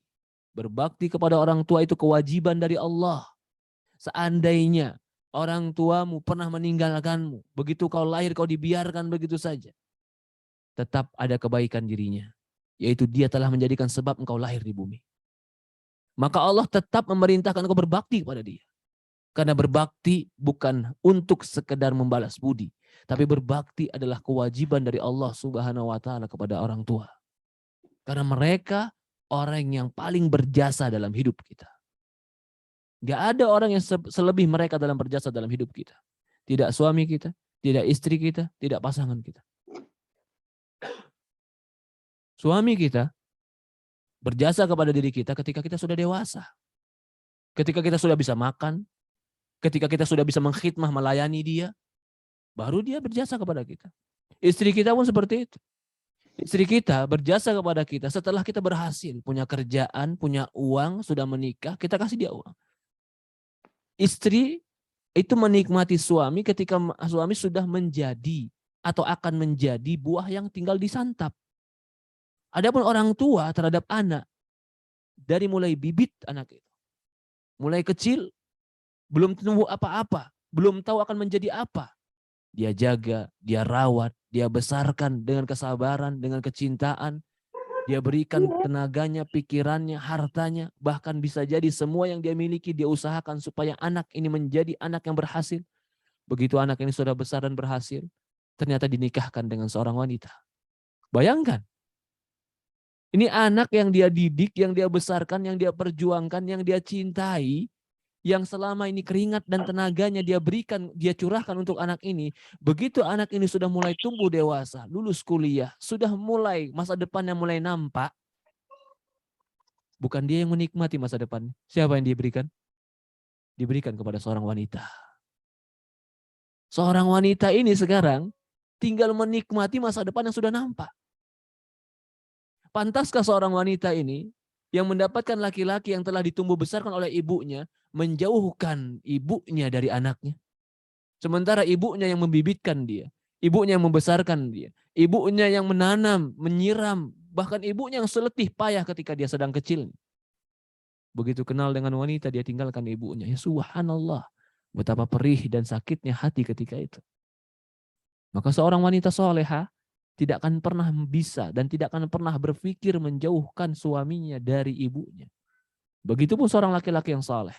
B: Berbakti kepada orang tua itu kewajiban dari Allah. Seandainya orang tuamu pernah meninggalkanmu, begitu kau lahir kau dibiarkan begitu saja, tetap ada kebaikan dirinya, yaitu dia telah menjadikan sebab engkau lahir di bumi. Maka Allah tetap memerintahkan engkau berbakti kepada dia. Karena berbakti bukan untuk sekedar membalas budi, tapi berbakti adalah kewajiban dari Allah Subhanahu wa taala kepada orang tua. Karena mereka orang yang paling berjasa dalam hidup kita. Gak ada orang yang selebih mereka dalam berjasa dalam hidup kita. Tidak suami kita, tidak istri kita, tidak pasangan kita. Suami kita berjasa kepada diri kita ketika kita sudah dewasa. Ketika kita sudah bisa makan, ketika kita sudah bisa mengkhidmah, melayani dia, baru dia berjasa kepada kita. Istri kita pun seperti itu. Istri kita berjasa kepada kita setelah kita berhasil, punya kerjaan, punya uang, sudah menikah, kita kasih dia uang. Istri itu menikmati suami ketika suami sudah menjadi atau akan menjadi buah yang tinggal disantap. Adapun orang tua terhadap anak, dari mulai bibit anak itu, mulai kecil, belum tumbuh apa-apa, belum tahu akan menjadi apa. Dia jaga, dia rawat, dia besarkan dengan kesabaran, dengan kecintaan. Dia berikan tenaganya, pikirannya, hartanya, bahkan bisa jadi semua yang dia miliki dia usahakan supaya anak ini menjadi anak yang berhasil. Begitu anak ini sudah besar dan berhasil, ternyata dinikahkan dengan seorang wanita. Bayangkan, ini anak yang dia didik, yang dia besarkan, yang dia perjuangkan, yang dia cintai, yang selama ini keringat dan tenaganya dia berikan, dia curahkan untuk anak ini. Begitu anak ini sudah mulai tumbuh dewasa, lulus kuliah, sudah mulai masa depannya mulai nampak, bukan dia yang menikmati masa depan. Siapa yang diberikan? Diberikan kepada seorang wanita. Seorang wanita ini sekarang tinggal menikmati masa depan yang sudah nampak. Pantaskah seorang wanita ini yang mendapatkan laki-laki yang telah ditumbuh besarkan oleh ibunya, menjauhkan ibunya dari anaknya? Sementara ibunya yang membibitkan dia, ibunya yang membesarkan dia, ibunya yang menanam, menyiram, bahkan ibunya yang seletih payah ketika dia sedang kecil. Begitu kenal dengan wanita, dia tinggalkan ibunya. Ya subhanallah, betapa perih dan sakitnya hati ketika itu. Maka seorang wanita soleha tidak akan pernah bisa dan tidak akan pernah berpikir menjauhkan suaminya dari ibunya. Begitupun seorang laki-laki yang saleh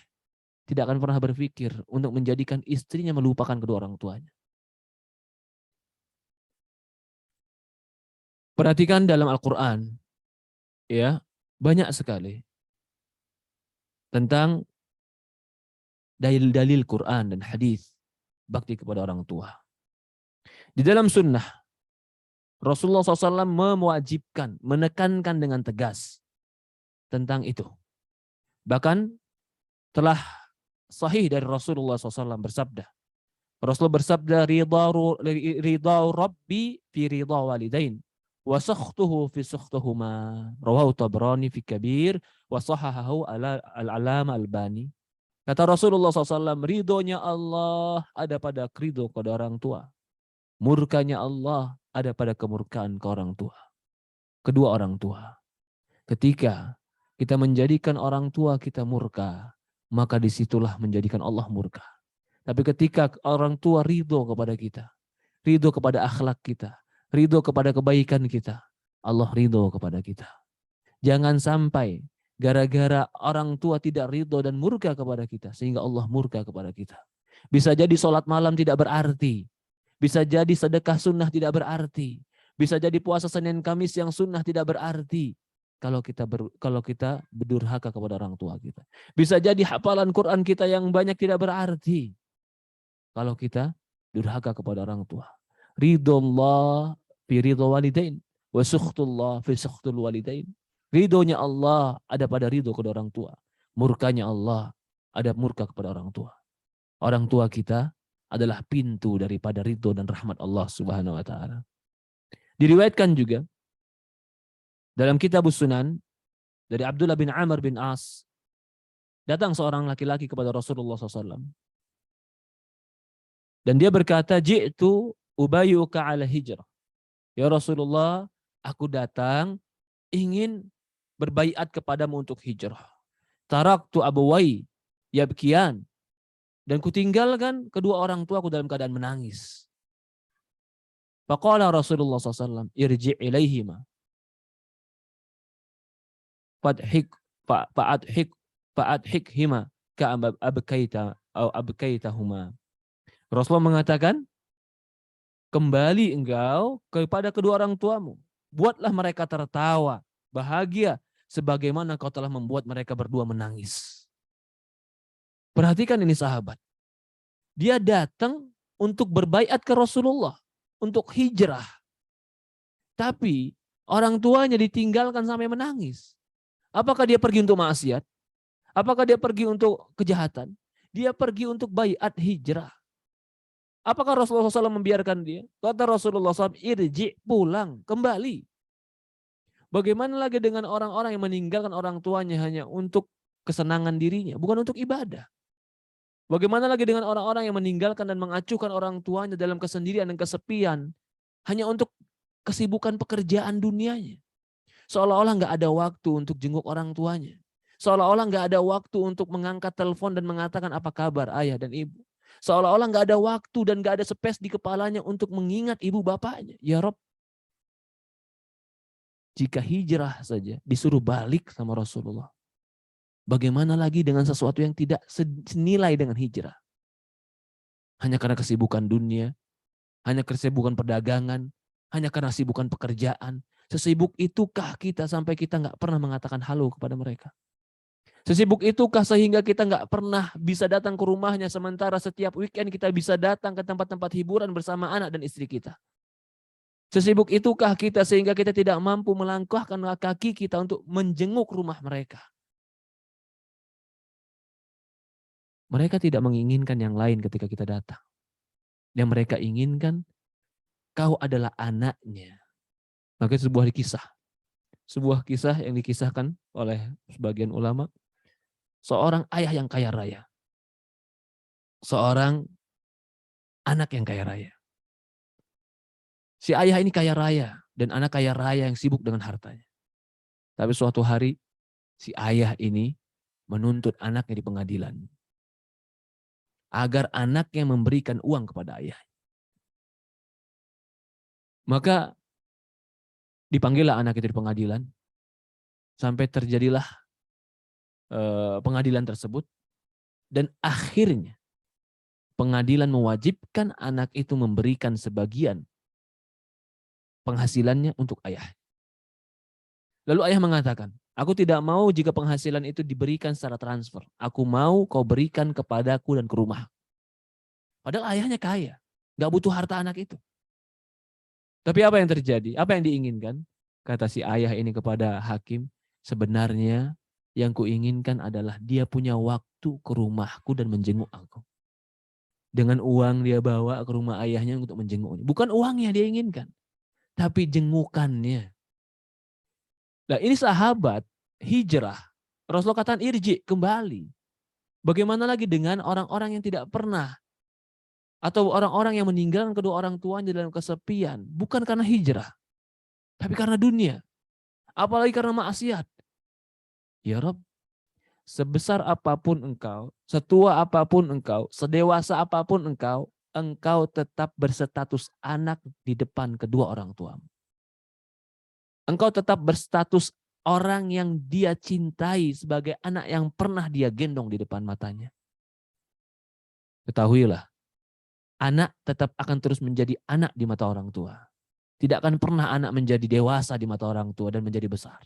B: tidak akan pernah berpikir untuk menjadikan istrinya melupakan kedua orang tuanya. Perhatikan dalam Al-Quran, ya, banyak sekali tentang dalil-dalil Quran dan hadis bakti kepada orang tua. Di dalam sunnah, Rasulullah SAW mewajibkan, menekankan dengan tegas tentang itu. Bahkan telah sahih dari Rasulullah SAW bersabda. Rasulullah bersabda, ridha Rabbi fi ridha walidain, wa sakhtuhu fi sakhtuhuma. Rawahu Tabrani fi Kabir, wa sahahahu al-Alama Albani. Kata Rasulullah SAW, ridhonya Allah ada pada ridho kepada orang tua. Murkanya Allah ada pada kemurkaan ke orang tua. Kedua orang tua. Ketika kita menjadikan orang tua kita murka, maka disitulah menjadikan Allah murka. Tapi ketika orang tua ridho kepada kita, ridho kepada akhlak kita, ridho kepada kebaikan kita, Allah ridho kepada kita. Jangan sampai gara-gara orang tua tidak ridho dan murka kepada kita, sehingga Allah murka kepada kita. Bisa jadi sholat malam tidak berarti. Bisa jadi sedekah sunnah tidak berarti. Bisa jadi puasa Senin Kamis yang sunnah tidak berarti. Kalau kita berdurhaka kepada orang tua kita. Bisa jadi hafalan Quran kita yang banyak tidak berarti. Kalau kita durhaka kepada orang tua. Ridullah fi ridho walidain. Wa sukhtullah fi sukhtul walidain. Ridhonya Allah ada pada ridho kepada orang tua. Murkanya Allah ada murka kepada orang tua. Orang tua kita adalah pintu daripada ridho dan rahmat Allah Subhanahu wa taala. Diriwayatkan juga dalam kitab Sunan dari Abdullah bin Amr bin As, datang seorang laki-laki kepada Rasulullah SAW. Dan dia berkata, ji'tu ubayyuka ala hijrah. Ya Rasulullah, aku datang ingin berbaiat kepadamu untuk hijrah. Taraktu abawai yabkiyan. Dan kutinggalkan kedua orang tuaku dalam keadaan menangis. Faqala Rasulullah SAW, irji' ilaihima. Fadhik fa'adhik hima ka'abkaita atau abkaitahuma. Rasulullah mengatakan, kembali engkau kepada kedua orang tuamu. Buatlah mereka tertawa, bahagia, sebagaimana kau telah membuat mereka berdua menangis. Perhatikan ini sahabat. Dia datang untuk berbaiat ke Rasulullah, untuk hijrah. Tapi orang tuanya ditinggalkan sampai menangis. Apakah dia pergi untuk maksiat? Apakah dia pergi untuk kejahatan? Dia pergi untuk baiat hijrah. Apakah Rasulullah SAW membiarkan dia? Kata Rasulullah SAW, irji, pulang, kembali. Bagaimana lagi dengan orang-orang yang meninggalkan orang tuanya hanya untuk kesenangan dirinya, bukan untuk ibadah? Bagaimana lagi dengan orang-orang yang meninggalkan dan mengacuhkan orang tuanya dalam kesendirian dan kesepian, hanya untuk kesibukan pekerjaan dunianya? Seolah-olah nggak ada waktu untuk jenguk orang tuanya. Seolah-olah nggak ada waktu untuk mengangkat telepon dan mengatakan apa kabar ayah dan ibu. Seolah-olah nggak ada waktu dan nggak ada space di kepalanya untuk mengingat ibu bapaknya. Ya Rob, jika hijrah saja disuruh balik sama Rasulullah, bagaimana lagi dengan sesuatu yang tidak senilai dengan hijrah? Hanya karena kesibukan dunia, hanya kesibukan perdagangan, hanya karena kesibukan pekerjaan. Sesibuk itukah kita sampai kita nggak pernah mengatakan halo kepada mereka? Sesibuk itukah sehingga kita nggak pernah bisa datang ke rumahnya, sementara setiap weekend kita bisa datang ke tempat-tempat hiburan bersama anak dan istri kita? Sesibuk itukah kita sehingga kita tidak mampu melangkahkan kaki kita untuk menjenguk rumah mereka? Mereka tidak menginginkan yang lain ketika kita datang. Yang mereka inginkan, kau adalah anaknya. Maka sebuah kisah yang dikisahkan oleh sebagian ulama, seorang ayah yang kaya raya, seorang anak yang kaya raya. Si ayah ini kaya raya dan anak kaya raya yang sibuk dengan hartanya. Tapi suatu hari si ayah ini menuntut anaknya di pengadilan agar anaknya memberikan uang kepada ayah. Maka dipanggillah anak itu di pengadilan sampai terjadilah pengadilan tersebut, dan akhirnya pengadilan mewajibkan anak itu memberikan sebagian penghasilannya untuk ayah. Lalu ayah mengatakan, aku tidak mau jika penghasilan itu diberikan secara transfer. Aku mau kau berikan kepadaku dan ke rumah. Padahal ayahnya kaya, nggak butuh harta anak itu. Tapi apa yang terjadi? Apa yang diinginkan? Kata si ayah ini kepada hakim, sebenarnya yang kuinginkan adalah dia punya waktu ke rumahku dan menjenguk aku. Dengan uang dia bawa ke rumah ayahnya untuk menjenguknya. Bukan uangnya dia inginkan, tapi jengukannya. Nah ini sahabat hijrah. Rasulullah katakan irji, kembali. Bagaimana lagi dengan orang-orang yang tidak pernah, atau orang-orang yang meninggalkan kedua orang tuanya dalam kesepian, bukan karena hijrah, tapi karena dunia. Apalagi karena maksiat. Ya Rob, sebesar apapun engkau, setua apapun engkau, sedewasa apapun engkau, engkau tetap berstatus anak di depan kedua orang tuamu. Engkau tetap berstatus orang yang dia cintai sebagai anak yang pernah dia gendong di depan matanya. Ketahuilah, anak tetap akan terus menjadi anak di mata orang tua. Tidak akan pernah anak menjadi dewasa di mata orang tua dan menjadi besar.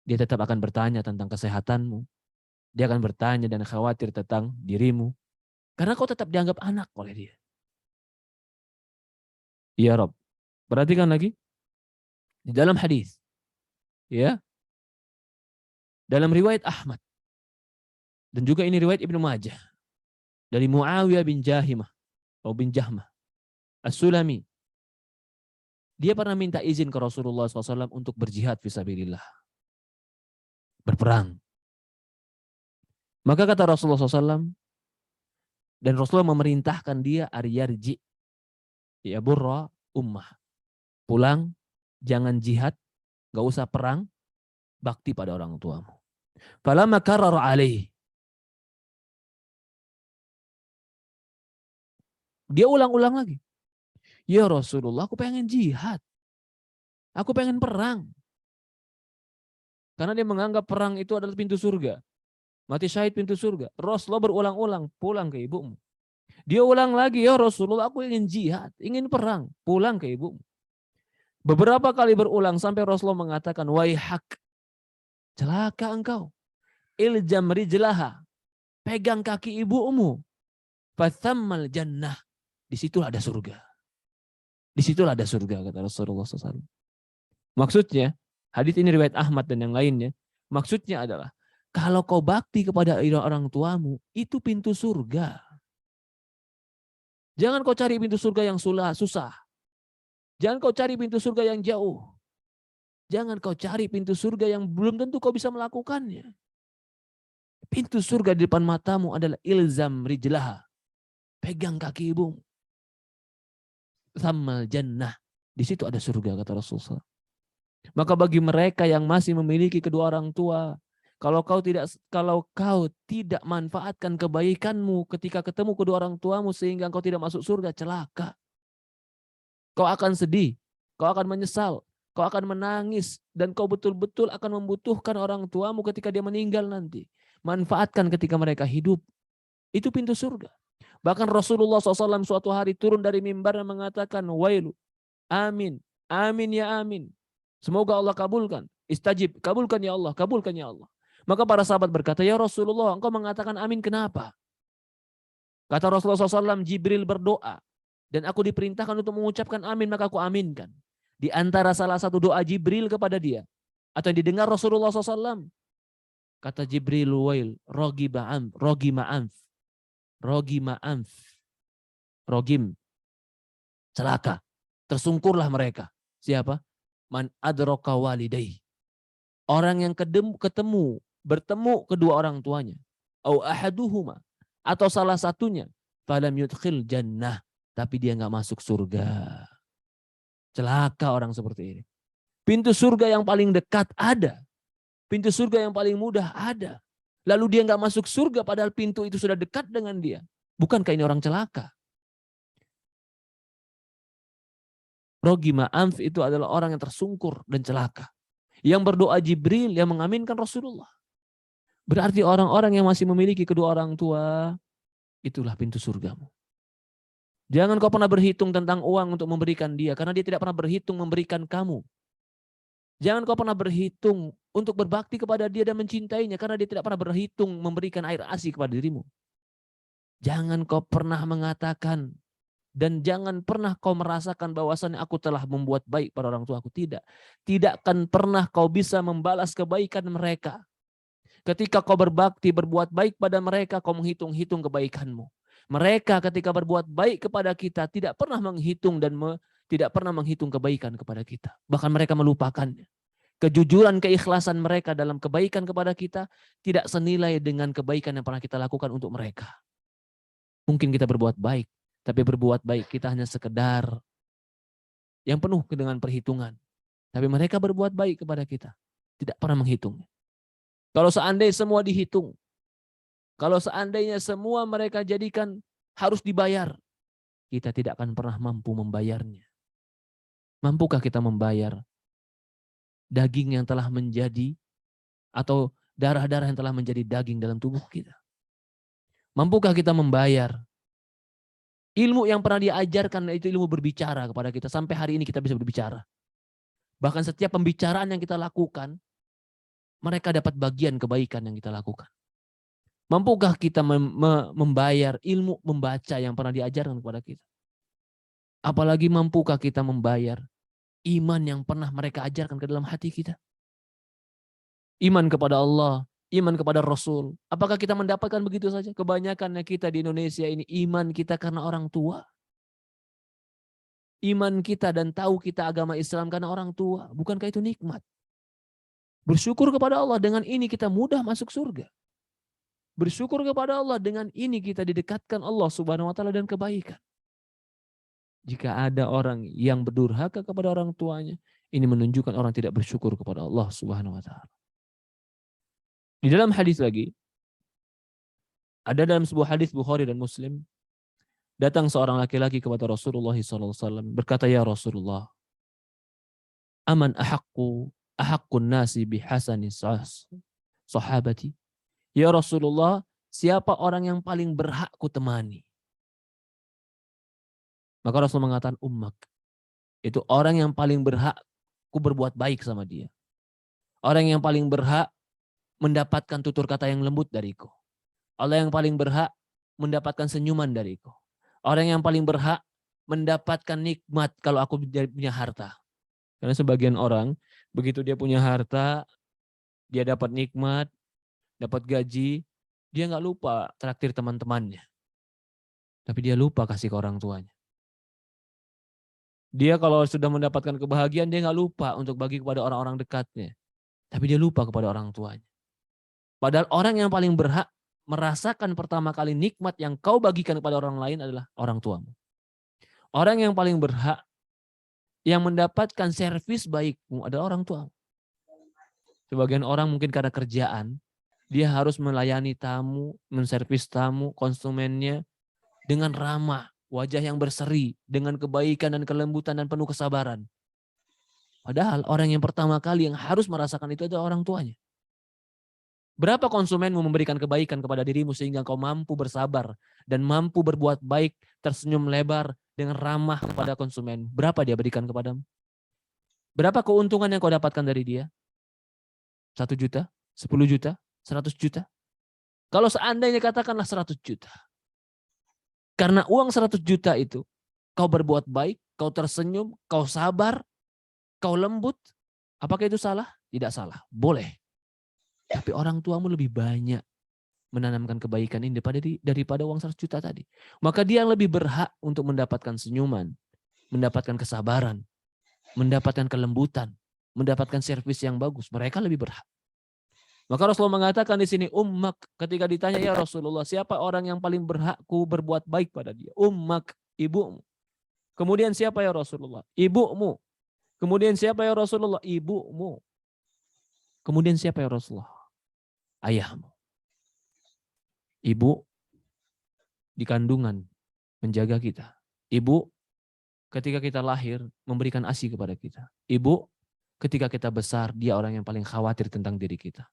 B: Dia tetap akan bertanya tentang kesehatanmu. Dia akan bertanya dan khawatir tentang dirimu. Karena kau tetap dianggap anak oleh dia. Ya Rob. Perhatikan lagi. Di dalam hadis, ya, dalam riwayat Ahmad, dan juga ini riwayat Ibnu Majah, dari Muawiyah bin Jahimah atau bin Jahmah As-Sulami, dia pernah minta izin ke Rasulullah SAW untuk berjihad fisabilillah, berperang. Maka kata Rasulullah SAW, Dan Rasulullah memerintahkan dia aryarji, ya burra ummah. Pulang, jangan jihad, gak usah perang, bakti pada orang tuamu. Falamma karrar alaih. Dia ulang-ulang lagi. Ya Rasulullah, aku pengen jihad. Aku pengen perang. Karena dia menganggap perang itu adalah pintu surga. Mati syahid pintu surga. Rasulullah berulang-ulang, pulang ke ibumu. Dia ulang lagi, ya Rasulullah, aku ingin jihad, ingin perang, pulang ke ibumu. Beberapa kali berulang sampai Rasulullah mengatakan, waihak, celaka engkau. Iljam rijlaha, pegang kaki ibumu. Fathammal jannah, disitulah ada surga. Disitulah ada surga, kata Rasulullah SAW. Maksudnya, hadis ini riwayat Ahmad dan yang lainnya, maksudnya adalah, kalau kau bakti kepada orang tuamu, itu pintu surga. Jangan kau cari pintu surga yang susah. Jangan kau cari pintu surga yang jauh. Jangan kau cari pintu surga yang belum tentu kau bisa melakukannya. Pintu surga di depan matamu adalah ilzam rijlaha. Pegang kaki ibumu. Thammal jannah. Di situ ada surga, kata Rasulullah. Maka bagi mereka yang masih memiliki kedua orang tua, kalau kau tidak manfaatkan kebaikanmu ketika ketemu kedua orang tuamu sehingga kau tidak masuk surga, celaka. Kau akan sedih, kau akan menyesal, kau akan menangis, dan kau betul-betul akan membutuhkan orang tuamu ketika dia meninggal nanti. Manfaatkan ketika mereka hidup. Itu pintu surga. Bahkan Rasulullah SAW suatu hari turun dari mimbar dan mengatakan, wailu, amin, amin ya amin. Semoga Allah kabulkan. Istajib, kabulkan ya Allah, kabulkan ya Allah. Maka para sahabat berkata, ya Rasulullah, engkau mengatakan amin kenapa? Kata Rasulullah SAW, Jibril berdoa. Dan aku diperintahkan untuk mengucapkan amin, maka aku aminkan. Di antara salah satu doa Jibril kepada dia, atau yang didengar Rasulullah SAW, kata Jibril, wail, rogi ma'amf, rogi ma'amf, rogi ma'amf, rogim, celaka, tersungkurlah mereka. Siapa? Man adroka walidayh. Orang yang bertemu kedua orang tuanya. Au ahaduhuma, atau salah satunya, falam yudkhil jannah, tapi dia nggak masuk surga. Celaka orang seperti ini. Pintu surga yang paling dekat ada. Pintu surga yang paling mudah ada. Lalu dia nggak masuk surga padahal pintu itu sudah dekat dengan dia. Bukankah ini orang celaka? Rogi ma'amf itu adalah orang yang tersungkur dan celaka. Yang berdoa Jibril yang mengaminkan Rasulullah. Berarti orang-orang yang masih memiliki kedua orang tua, itulah pintu surgamu. Jangan kau pernah berhitung tentang uang untuk memberikan dia, karena dia tidak pernah berhitung memberikan kamu. Jangan kau pernah berhitung untuk berbakti kepada dia dan mencintainya, karena dia tidak pernah berhitung memberikan air ASI kepada dirimu. Jangan kau pernah mengatakan, dan jangan pernah kau merasakan bahwasannya aku telah membuat baik pada orang tua aku. Tidak. Tidak akan pernah kau bisa membalas kebaikan mereka. Ketika kau berbakti, berbuat baik pada mereka, kau menghitung-hitung kebaikanmu. Mereka ketika berbuat baik kepada kita, tidak pernah menghitung dan tidak pernah menghitung kebaikan kepada kita. Bahkan mereka melupakannya. Kejujuran, keikhlasan mereka dalam kebaikan kepada kita tidak senilai dengan kebaikan yang pernah kita lakukan untuk mereka. Mungkin kita berbuat baik, tapi berbuat baik kita hanya sekedar yang penuh dengan perhitungan. Tapi mereka berbuat baik kepada kita, tidak pernah menghitungnya. Kalau seandainya semua dihitung, kalau seandainya semua mereka jadikan harus dibayar, kita tidak akan pernah mampu membayarnya. Mampukah kita membayar daging yang telah menjadi, atau darah-darah yang telah menjadi daging dalam tubuh kita? Mampukah kita membayar ilmu yang pernah diajarkan, itu ilmu berbicara kepada kita, sampai hari ini kita bisa berbicara? Bahkan setiap pembicaraan yang kita lakukan, mereka dapat bagian kebaikan yang kita lakukan. Mampukah kita membayar ilmu membaca yang pernah diajarkan kepada kita? Apalagi mampukah kita membayar iman yang pernah mereka ajarkan ke dalam hati kita? Iman kepada Allah, iman kepada Rasul. Apakah kita mendapatkan begitu saja? Kebanyakannya kita di Indonesia ini iman kita karena orang tua. Iman kita dan tahu kita agama Islam karena orang tua. Bukankah itu nikmat? Bersyukur kepada Allah, dengan ini kita mudah masuk surga. Bersyukur kepada Allah, dengan ini kita didekatkan Allah Subhanahu wa taala dan kebaikan. Jika ada orang yang berdurhaka kepada orang tuanya, ini menunjukkan orang tidak bersyukur kepada Allah Subhanahu wa taala. Di dalam hadis lagi, ada dalam sebuah hadis Bukhari dan Muslim, datang seorang laki-laki kepada Rasulullah SAW berkata, ya Rasulullah, aman ahaqqun nasi bihasani sahabati. Ya Rasulullah, siapa orang yang paling berhak ku temani? Maka Rasul mengatakan ummak. Itu orang yang paling berhak ku berbuat baik sama dia. Orang yang paling berhak mendapatkan tutur kata yang lembut dariku. Orang yang paling berhak mendapatkan senyuman dariku. Orang yang paling berhak mendapatkan nikmat kalau aku punya harta. Karena sebagian orang, begitu dia punya harta, dia dapat nikmat, dapat gaji, dia nggak lupa traktir teman-temannya. Tapi dia lupa kasih ke orang tuanya. Dia kalau sudah mendapatkan kebahagiaan, dia nggak lupa untuk bagi kepada orang-orang dekatnya. Tapi dia lupa kepada orang tuanya. Padahal orang yang paling berhak merasakan pertama kali nikmat yang kau bagikan kepada orang lain adalah orang tuamu. Orang yang paling berhak yang mendapatkan servis baikmu adalah orang tuamu. Sebagian orang mungkin karena kerjaan, dia harus melayani tamu, menservis tamu, konsumennya dengan ramah, wajah yang berseri, dengan kebaikan dan kelembutan dan penuh kesabaran. Padahal orang yang pertama kali yang harus merasakan itu adalah orang tuanya. Berapa konsumenmu memberikan kebaikan kepada dirimu sehingga kau mampu bersabar dan mampu berbuat baik, tersenyum lebar dengan ramah kepada konsumen? Berapa dia berikan kepadamu? Berapa keuntungan yang kau dapatkan dari dia? 1 juta, 10 juta, 100 juta? Kalau seandainya katakanlah 100 juta. Karena uang 100 juta itu, kau berbuat baik, kau tersenyum, kau sabar, kau lembut. Apakah itu salah? Tidak salah. Boleh. Tapi orang tuamu lebih banyak menanamkan kebaikan ini daripada uang 100 juta tadi. Maka dia yang lebih berhak untuk mendapatkan senyuman, mendapatkan kesabaran, mendapatkan kelembutan, mendapatkan servis yang bagus. Mereka lebih berhak. Maka Rasulullah mengatakan di sini ummak, ketika ditanya ya Rasulullah, siapa orang yang paling berhakku berbuat baik pada dia? Ummak, ibumu. Kemudian siapa ya Rasulullah? Ibumu. Kemudian siapa ya Rasulullah? Ibumu. Kemudian siapa ya Rasulullah? Ayahmu. Ibu di kandungan menjaga kita. Ibu ketika kita lahir memberikan ASI kepada kita. Ibu ketika kita besar dia orang yang paling khawatir tentang diri kita.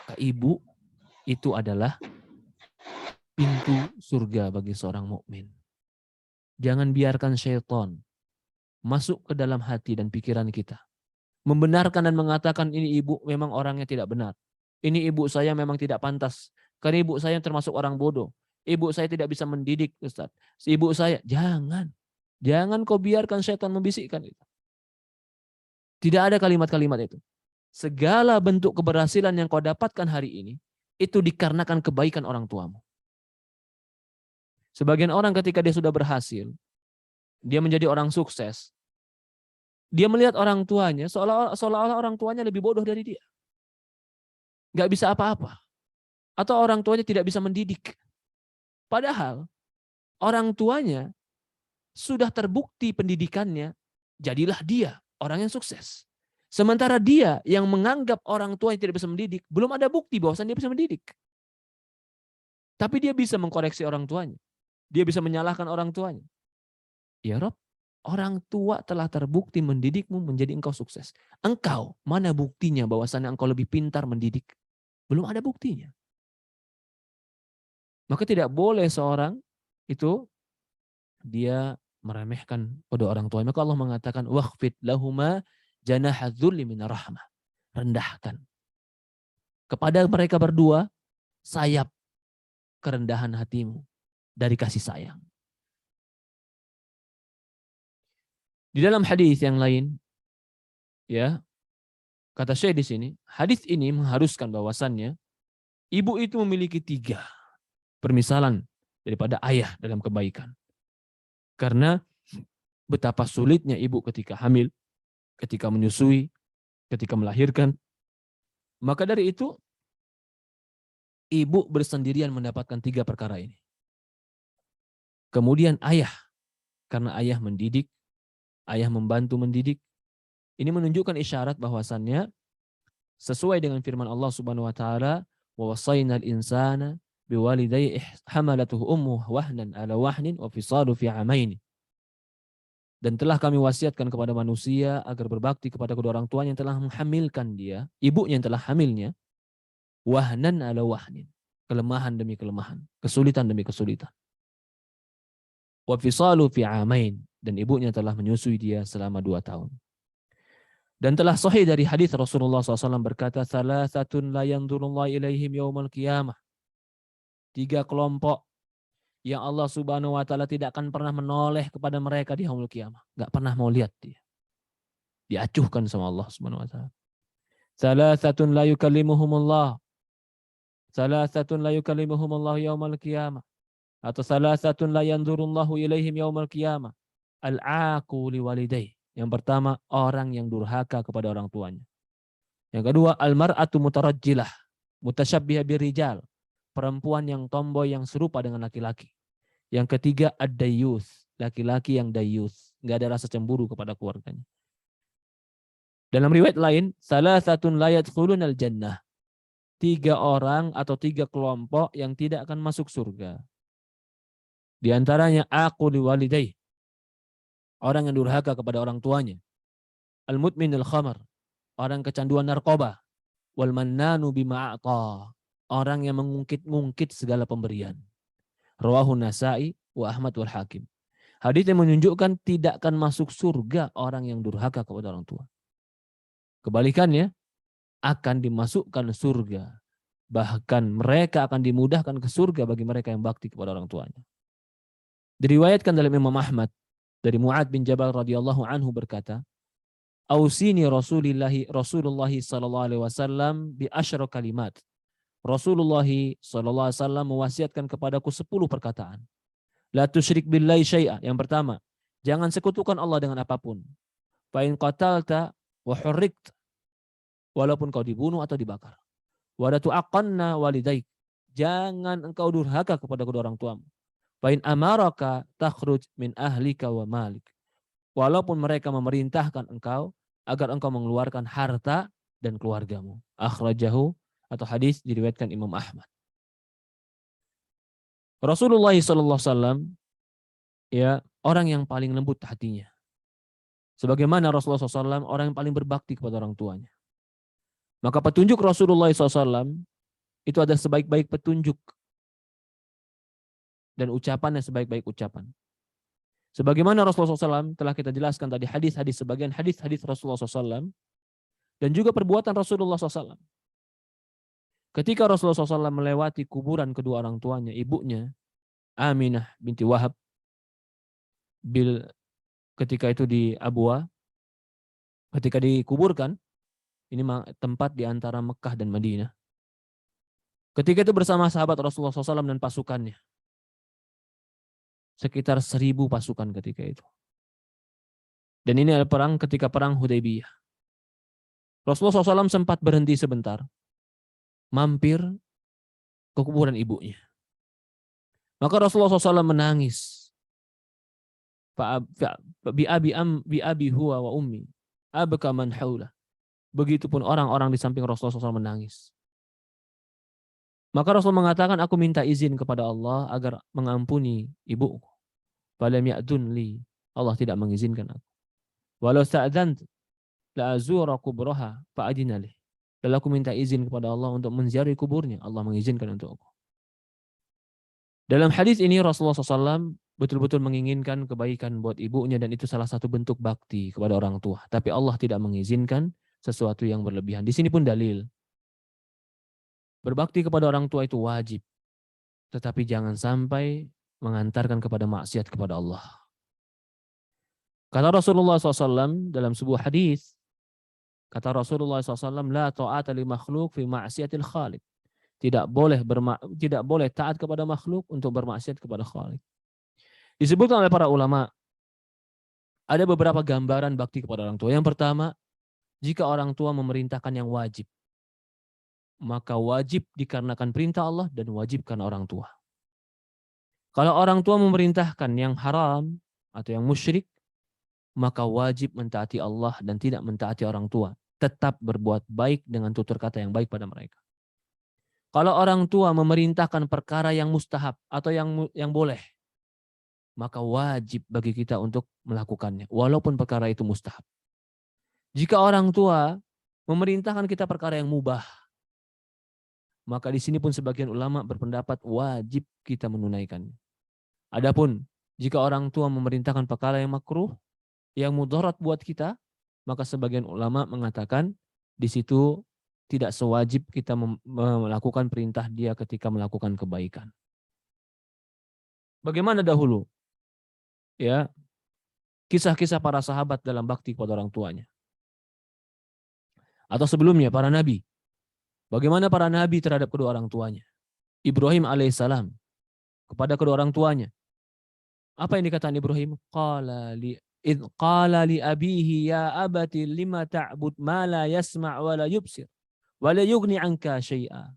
B: Maka ibu itu adalah pintu surga bagi seorang mukmin. Jangan biarkan syaitan masuk ke dalam hati dan pikiran kita. Membenarkan dan mengatakan ini ibu memang orangnya tidak benar. Ini ibu saya memang tidak pantas. Karena ibu saya termasuk orang bodoh. Ibu saya tidak bisa mendidik, Ustaz. Ibu saya, jangan. Jangan kau biarkan setan membisikkan itu. Tidak ada kalimat-kalimat itu. Segala bentuk keberhasilan yang kau dapatkan hari ini, itu dikarenakan kebaikan orang tuamu. Sebagian orang ketika dia sudah berhasil, dia menjadi orang sukses, dia melihat orang tuanya, seolah-olah orang tuanya lebih bodoh dari dia. Nggak bisa apa-apa. Atau orang tuanya tidak bisa mendidik. Padahal orang tuanya sudah terbukti pendidikannya, jadilah dia orang yang sukses. Sementara dia yang menganggap orang tuanya tidak bisa mendidik, belum ada bukti bahwasan dia bisa mendidik. Tapi dia bisa mengkoreksi orang tuanya. Dia bisa menyalahkan orang tuanya. Ya Rob, orang tua telah terbukti mendidikmu menjadi engkau sukses. Engkau, mana buktinya bahwasannya engkau lebih pintar mendidik? Belum ada buktinya. Maka tidak boleh seorang itu dia meremehkan pada orang tua. Maka Allah mengatakan waqfid lahuma janaha dzulli minar rahmah. Rendahkan kepada mereka berdua sayap kerendahan hatimu dari kasih sayang. Di dalam hadis yang lain, ya, kata Syekh di sini, hadis ini mengharuskan bahwasannya ibu itu memiliki 3 permisalan daripada ayah dalam kebaikan. Karena betapa sulitnya ibu ketika hamil, ketika menyusui, ketika melahirkan. Maka dari itu ibu bersendirian mendapatkan 3 perkara ini. Kemudian ayah, karena ayah mendidik, ayah membantu mendidik. Ini menunjukkan isyarat bahwasannya sesuai dengan firman Allah Subhanahu wa taala, "Wa wasainal insana biwalidayhi hamalatuhu ummuhu wahnan ala wahnin wa fisalu fi amain." Dan telah kami wasiatkan kepada manusia agar berbakti kepada kedua orang tuanya yang telah menghamilkan dia, ibunya yang telah hamilnya, wahnan ala wahnin, kelemahan demi kelemahan, kesulitan demi kesulitan. Wa fisalu fi amain, dan ibunya telah menyusui dia selama 2 tahun. Dan telah sahih dari hadis Rasulullah SAW berkata, "Salasatun la yanzurullahu ilaihim yaumal qiyamah." 3 kelompok yang Allah Subhanahu wa taala tidak akan pernah menoleh kepada mereka di yaumul qiyamah. Enggak pernah mau lihat dia. Diacuhkan sama Allah Subhanahu wa taala. Salasatun la yukallimuhumullah. Salasatun la yukallimuhumullah yaumal qiyamah. Atau salasatun la yanzurullahu ilaihim yaumal qiyamah. Al-aqu liwalidayhi. Yang pertama, orang yang durhaka kepada orang tuanya. Yang kedua, al-mar'atu mutarajjilah, mutasyabbiha birrijal, perempuan yang tomboy yang serupa dengan laki-laki. Yang ketiga, ad-dayyus, laki-laki yang dayyus, enggak ada rasa cemburu kepada keluarganya. Dalam riwayat lain, salasatun la yadkhulunal jannah. 3 orang atau 3 kelompok yang tidak akan masuk surga. Di antaranya aqu liwalidayhi, orang yang durhaka kepada orang tuanya. Al-mudminul khamar, orang kecanduan narkoba. Wal mannanu bima a'ta, orang yang mengungkit-ungkit segala pemberian. Rawahu Nasa'i wa Ahmad wal Hakim. Hadis yang menunjukkan tidak akan masuk surga orang yang durhaka kepada orang tua. Kebalikannya, akan dimasukkan surga. Bahkan mereka akan dimudahkan ke surga bagi mereka yang bakti kepada orang tuanya. Diriwayatkan dalam Imam Ahmad dari Mu'ad bin Jabal radhiyallahu anhu berkata, "Ausini Rasulullah sallallahu alaihi wasallam bi asyra kalimat." Rasulullah sallallahu alaihi wasallam mewasiatkan kepadaku 10 perkataan. La tusyrik billahi syai'a. Yang pertama, jangan sekutukan Allah dengan apapun. Fa in qatalta wa hurriqta, walaupun kau dibunuh atau dibakar. Wa la tu'aqqanna walidaik, jangan engkau durhaka kepada kedua orang tuamu. Fa in amaraka takhruj min ahlika wa malik, walaupun mereka memerintahkan engkau agar engkau mengeluarkan harta dan keluargamu. Akhrajahu, atau hadis diriwayatkan Imam Ahmad. Rasulullah SAW ya orang yang paling lembut hatinya. Sebagaimana Rasulullah SAW orang yang paling berbakti kepada orang tuanya. Maka petunjuk Rasulullah SAW itu ada sebaik-baik petunjuk dan ucapannya sebaik-baik ucapan. Sebagaimana Rasulullah SAW telah kita jelaskan tadi hadis-hadis, sebagian hadis-hadis Rasulullah SAW dan juga perbuatan Rasulullah SAW. Ketika Rasulullah SAW melewati kuburan kedua orang tuanya, ibunya Aminah binti Wahab, ketika itu di Abwa, ketika dikuburkan, ini tempat di antara Mekah dan Madinah. Ketika itu bersama sahabat Rasulullah SAW dan pasukannya. Sekitar 1.000 pasukan ketika itu. Dan ini adalah perang ketika perang Hudaybiyah. Rasulullah SAW sempat berhenti sebentar, mampir ke kuburan ibunya. Maka Rasulullah SAW menangis. Bi abi huwa wa ummi abka man haula. Begitupun orang-orang di samping Rasulullah SAW menangis. Maka Rasul mengatakan, aku minta izin kepada Allah agar mengampuni ibuku. Falam ya'dun li, Allah tidak mengizinkan aku. Walau sta'dzant la azura kubraha fa'adina li. Lalu aku minta izin kepada Allah untuk menziarahi kuburnya, Allah mengizinkan untuk aku. Dalam hadis ini Rasulullah SAW betul-betul menginginkan kebaikan buat ibunya dan itu salah satu bentuk bakti kepada orang tua. Tapi Allah tidak mengizinkan sesuatu yang berlebihan. Di sini pun dalil. Berbakti kepada orang tua itu wajib. Tetapi jangan sampai mengantarkan kepada maksiat kepada Allah. Kata Rasulullah SAW dalam sebuah hadis, kata Rasulullah SAW, la ta'ata li makhluk fi ma'siyatil khaliq. Tidak boleh taat kepada makhluk untuk bermaksiat kepada Khalik. Disebutkan oleh para ulama, ada beberapa gambaran bakti kepada orang tua. Yang pertama, jika orang tua memerintahkan yang wajib. maka wajib dikarenakan perintah Allah dan wajib karena orang tua. Kalau orang tua memerintahkan yang haram atau yang musyrik, maka wajib mentaati Allah dan tidak mentaati orang tua. Tetap berbuat baik dengan tutur kata yang baik pada mereka. Kalau orang tua memerintahkan perkara yang mustahab atau yang boleh, maka wajib bagi kita untuk melakukannya, walaupun perkara itu mustahab. Jika orang tua memerintahkan kita perkara yang mubah, maka di sini pun sebagian ulama berpendapat wajib kita menunaikannya. Adapun jika orang tua memerintahkan perkara yang makruh, yang mudarat buat kita, maka sebagian ulama mengatakan di situ tidak sewajib kita melakukan perintah dia ketika melakukan kebaikan. Bagaimana dahulu? Ya, kisah-kisah para sahabat dalam bakti kepada orang tuanya. Atau sebelumnya para nabi. Bagaimana para nabi terhadap kedua orang tuanya? Ibrahim alaihissalam kepada kedua orang tuanya. Apa yang dikatakan Ibrahim? Qala li abihi ya abati lima ta'bud ma la yasma' wa la yubsir wa la yughni anka syai'a.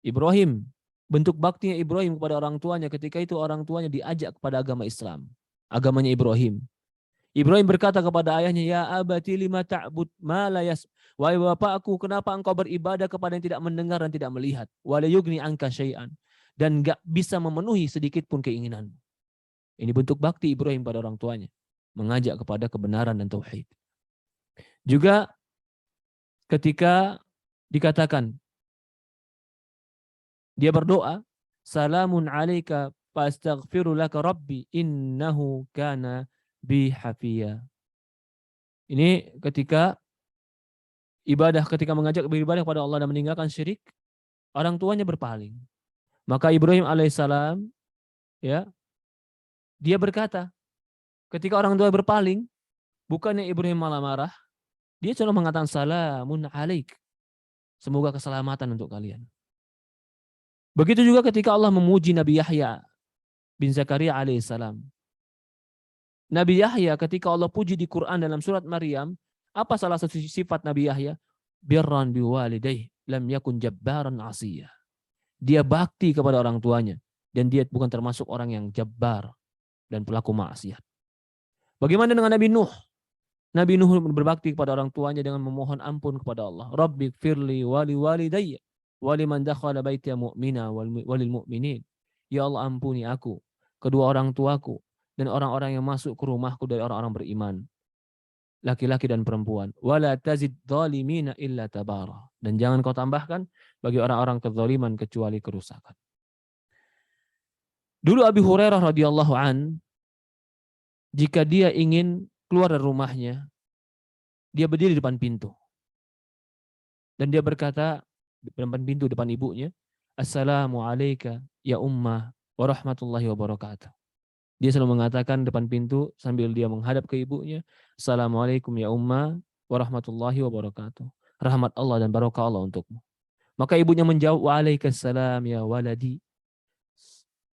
B: Ibrahim, bentuk baktinya Ibrahim kepada orang tuanya ketika itu orang tuanya diajak kepada agama Islam, agamanya Ibrahim. Ibrahim berkata kepada ayahnya, ya abati lima ta'bud ma la yasma'. Wahai bapakku, kenapa engkau beribadah kepada yang tidak mendengar dan tidak melihat? Wa la yughni anka syai'an, dan enggak bisa memenuhi sedikit pun keinginanmu. Ini bentuk bakti Ibrahim pada orang tuanya, mengajak kepada kebenaran dan tauhid. Juga ketika dikatakan dia berdoa, salamun alaika fastaghfiru laka rabbi innahu kana bi hafiya. Ini ketika ketika mengajak beribadah kepada Allah dan meninggalkan syirik, orang tuanya berpaling. Maka Ibrahim alaihissalam, ya, dia berkata, ketika orang tua berpaling, bukannya Ibrahim malah marah, dia cuma mengatakan salamun alaik. Semoga keselamatan untuk kalian. Begitu juga ketika Allah memuji Nabi Yahya bin Zakaria alaihissalam. Nabi Yahya ketika Allah puji di Quran dalam surat Maryam, apa salah satu sifat Nabi Yahya? Birran biwalidayh lam yakun jabbaran asiyah. Dia bakti kepada orang tuanya dan dia bukan termasuk orang yang jabbar dan pelaku maksiat. Bagaimana dengan Nabi Nuh? Nabi Nuh berbakti kepada orang tuanya dengan memohon ampun kepada Allah. Rabbi firli wali walidayya waliman dakhala baitiya mu'mina walil mu'minin. Ya Allah, ampuni aku, kedua orang tuaku, dan orang-orang yang masuk ke rumahku dari orang-orang beriman, laki-laki dan perempuan. Wala tazid zalimina illa tabara. Dan jangan kau tambahkan bagi orang-orang kezaliman kecuali kerusakan. Dulu Abu Hurairah radhiyallahu an, jika dia ingin keluar dari rumahnya, dia berdiri di depan pintu. Dan dia berkata di depan pintu, depan ibunya, Assalamu alayka ya ummah wa rahmatullahi wa barakatuh. Dia selalu mengatakan depan pintu sambil dia menghadap ke ibunya, Assalamualaikum ya ummah wa rahmatullahi wa barakatuh. Rahmat Allah dan barakah Allah untukmu. Maka ibunya menjawab, Waalaikumsalam ya waladi.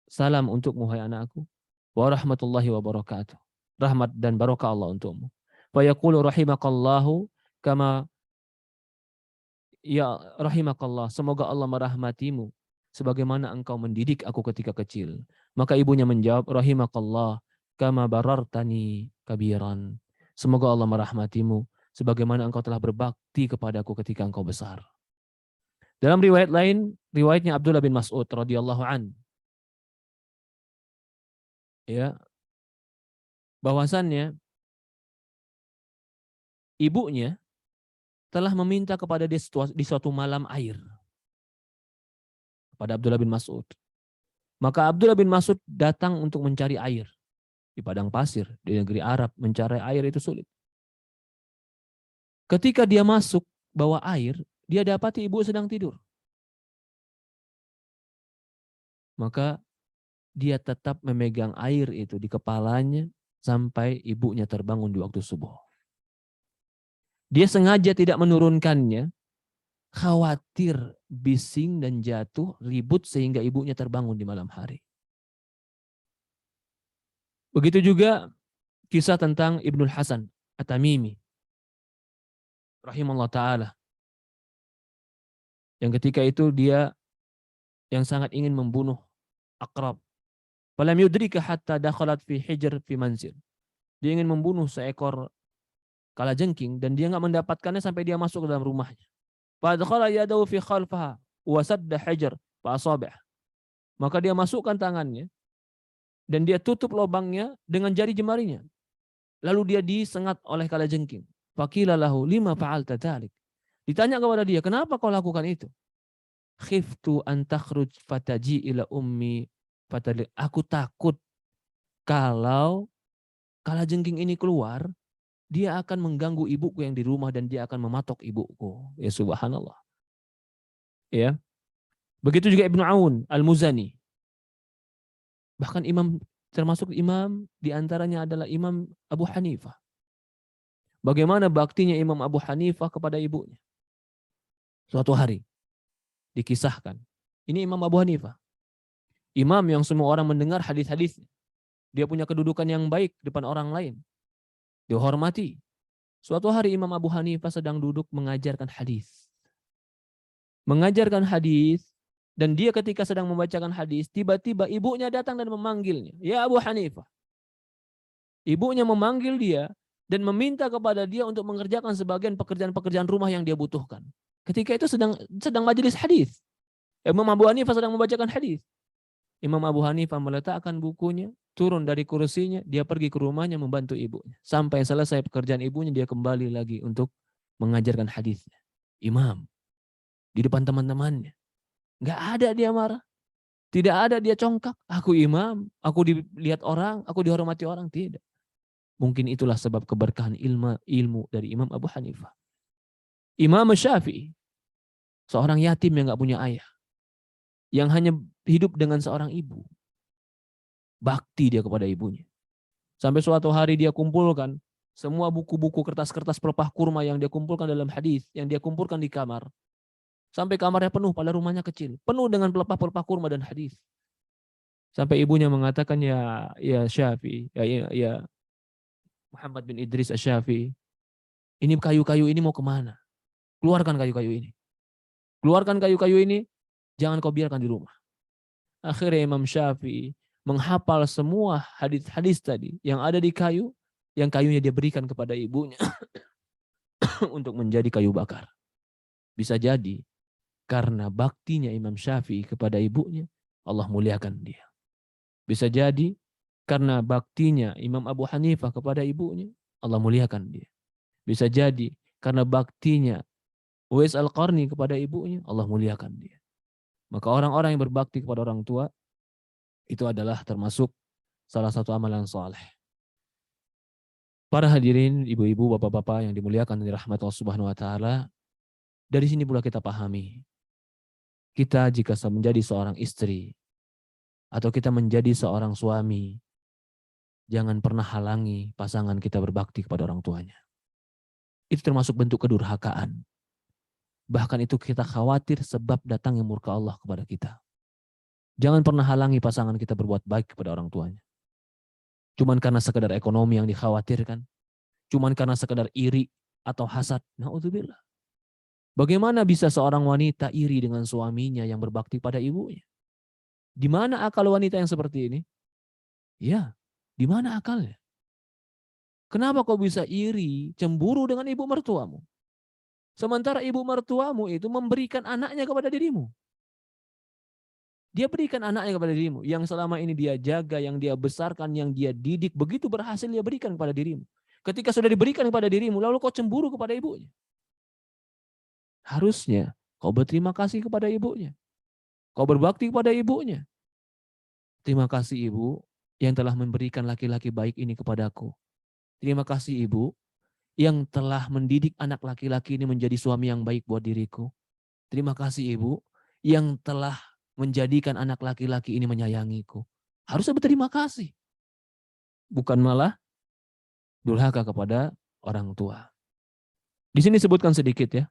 B: Salam untukmu hai anakku. Wa rahmatullahi wa barakatuh. Rahmat dan barakah Allah untukmu. Wa yaqulu rahimakallahu kama ya rahimakallah, semoga Allah merahmatimu sebagaimana engkau mendidik aku ketika kecil. Maka ibunya menjawab, rahimakallah kama barartani kabiran. Semoga Allah merahmatimu sebagaimana engkau telah berbakti kepadaku ketika engkau besar. Dalam riwayat lain, riwayatnya Abdullah bin Mas'ud radhiyallahu an, ya, bahwasannya ibunya telah meminta kepada dia di suatu malam air kepada Abdullah bin Mas'ud. Maka Abdullah bin Mas'ud datang untuk mencari air di padang pasir di negeri Arab. Mencari air itu sulit. Ketika dia masuk bawa air, dia dapati ibu sedang tidur. Maka dia tetap memegang air itu di kepalanya sampai ibunya terbangun di waktu subuh. Dia sengaja tidak menurunkannya, khawatir bising dan jatuh, ribut sehingga ibunya terbangun di malam hari. Begitu juga kisah tentang Ibnul Hasan At-Tamimi rahimahullah ta'ala. yang ketika itu dia yang sangat ingin membunuh Aqrab. Falam yudrika hatta dakhalat fi hijr fi manzil. Dia ingin membunuh seekor kalajengking dan dia nggak mendapatkannya sampai dia masuk ke dalam rumahnya. Fadkhala yadahu fi khalfaha wa sadda hijr fa asabi'ah. Maka dia masukkan tangannya dan dia tutup lubangnya dengan jari jemarinya. Lalu dia disengat oleh kalajengking. Faqila lahu lima fa'alta dzalik. Ditanya kepada dia, "Kenapa kau lakukan itu?" Khiftu an takhruj fataji ila ummi fatali. Aku takut kalau kalajengking ini keluar, dia akan mengganggu ibuku yang di rumah dan dia akan mematok ibuku. Ya subhanallah. Ya. Begitu juga Ibnu Aun Al-Muzani. Bahkan termasuk imam diantaranya adalah Imam Abu Hanifah. Bagaimana baktinya Imam Abu Hanifah kepada ibunya. Suatu hari dikisahkan. Ini Imam Abu Hanifah. Imam yang semua orang mendengar hadis-hadisnya. Dia punya kedudukan yang baik depan orang lain. Dihormati. Suatu hari Imam Abu Hanifah sedang duduk mengajarkan hadis. Mengajarkan hadis. Dan dia ketika sedang membacakan hadis, tiba-tiba ibunya datang dan memanggilnya. Ya Abu Hanifah. Ibunya memanggil dia dan meminta kepada dia untuk mengerjakan sebagian pekerjaan-pekerjaan rumah yang dia butuhkan. Ketika itu sedang majelis hadis. Imam Abu Hanifah sedang membacakan hadis. Imam Abu Hanifah meletakkan bukunya, turun dari kursinya, dia pergi ke rumahnya membantu ibunya. Sampai selesai pekerjaan ibunya, dia kembali lagi untuk mengajarkan hadisnya. Imam. Di depan teman-temannya. Nggak ada dia marah. Tidak ada dia congkak. Aku imam, aku dilihat orang, aku dihormati orang. Tidak. Mungkin itulah sebab keberkahan ilmu dari Imam Abu Hanifah. Imam Syafi'i, seorang yatim yang nggak punya ayah. Yang hanya hidup dengan seorang ibu. Bakti dia kepada ibunya. Sampai suatu hari dia kumpulkan semua buku-buku kertas-kertas pelepah kurma yang dia kumpulkan dalam hadis, yang dia kumpulkan di kamar. Sampai kamarnya penuh, pada rumahnya kecil. Penuh dengan pelepah-pelepah kurma dan hadis. Sampai ibunya mengatakan, ya Syafi'i, ya Muhammad bin Idris Asy-Syafi'i, ini kayu-kayu ini mau kemana? Keluarkan kayu-kayu ini. Keluarkan kayu-kayu ini, jangan kau biarkan di rumah. Akhirnya Imam Syafi'i menghafal semua hadis-hadis tadi yang ada di kayu, yang kayunya dia berikan kepada ibunya untuk menjadi kayu bakar. Bisa jadi karena baktinya Imam Syafi'i kepada ibunya, Allah muliakan dia. Bisa jadi karena baktinya Imam Abu Hanifah kepada ibunya, Allah muliakan dia. Bisa jadi karena baktinya Uwais Al-Qarni kepada ibunya, Allah muliakan dia. Maka orang-orang yang berbakti kepada orang tua, itu adalah termasuk salah satu amalan saleh. Para hadirin, ibu-ibu, bapak-bapak yang dimuliakan dari rahmat Allah Subhanahu wa taala, dari sini pula kita pahami, kita jika menjadi seorang istri atau kita menjadi seorang suami, jangan pernah halangi pasangan kita berbakti kepada orang tuanya. Itu termasuk bentuk kedurhakaan. Bahkan itu kita khawatir sebab datangnya murka Allah kepada kita. Jangan pernah halangi pasangan kita berbuat baik kepada orang tuanya. Cuman karena sekedar ekonomi yang dikhawatirkan. Cuman karena sekedar iri atau hasad. Na'udzubillah. Bagaimana bisa seorang wanita iri dengan suaminya yang berbakti pada ibunya? Di mana akal wanita yang seperti ini? Ya, di mana akalnya? Kenapa kau bisa iri, cemburu dengan ibu mertuamu? Sementara ibu mertuamu itu memberikan anaknya kepada dirimu. Dia berikan anaknya kepada dirimu. Yang selama ini dia jaga, yang dia besarkan, yang dia didik. Begitu berhasil dia berikan kepada dirimu. Ketika sudah diberikan kepada dirimu, lalu kau cemburu kepada ibunya. Harusnya kau berterima kasih kepada ibunya. Kau berbakti kepada ibunya. Terima kasih ibu yang telah memberikan laki-laki baik ini kepadaku. Terima kasih ibu yang telah mendidik anak laki-laki ini menjadi suami yang baik buat diriku. Terima kasih ibu yang telah menjadikan anak laki-laki ini menyayangiku. Harusnya berterima kasih. Bukan malah durhaka kepada orang tua. Di sini sebutkan sedikit ya.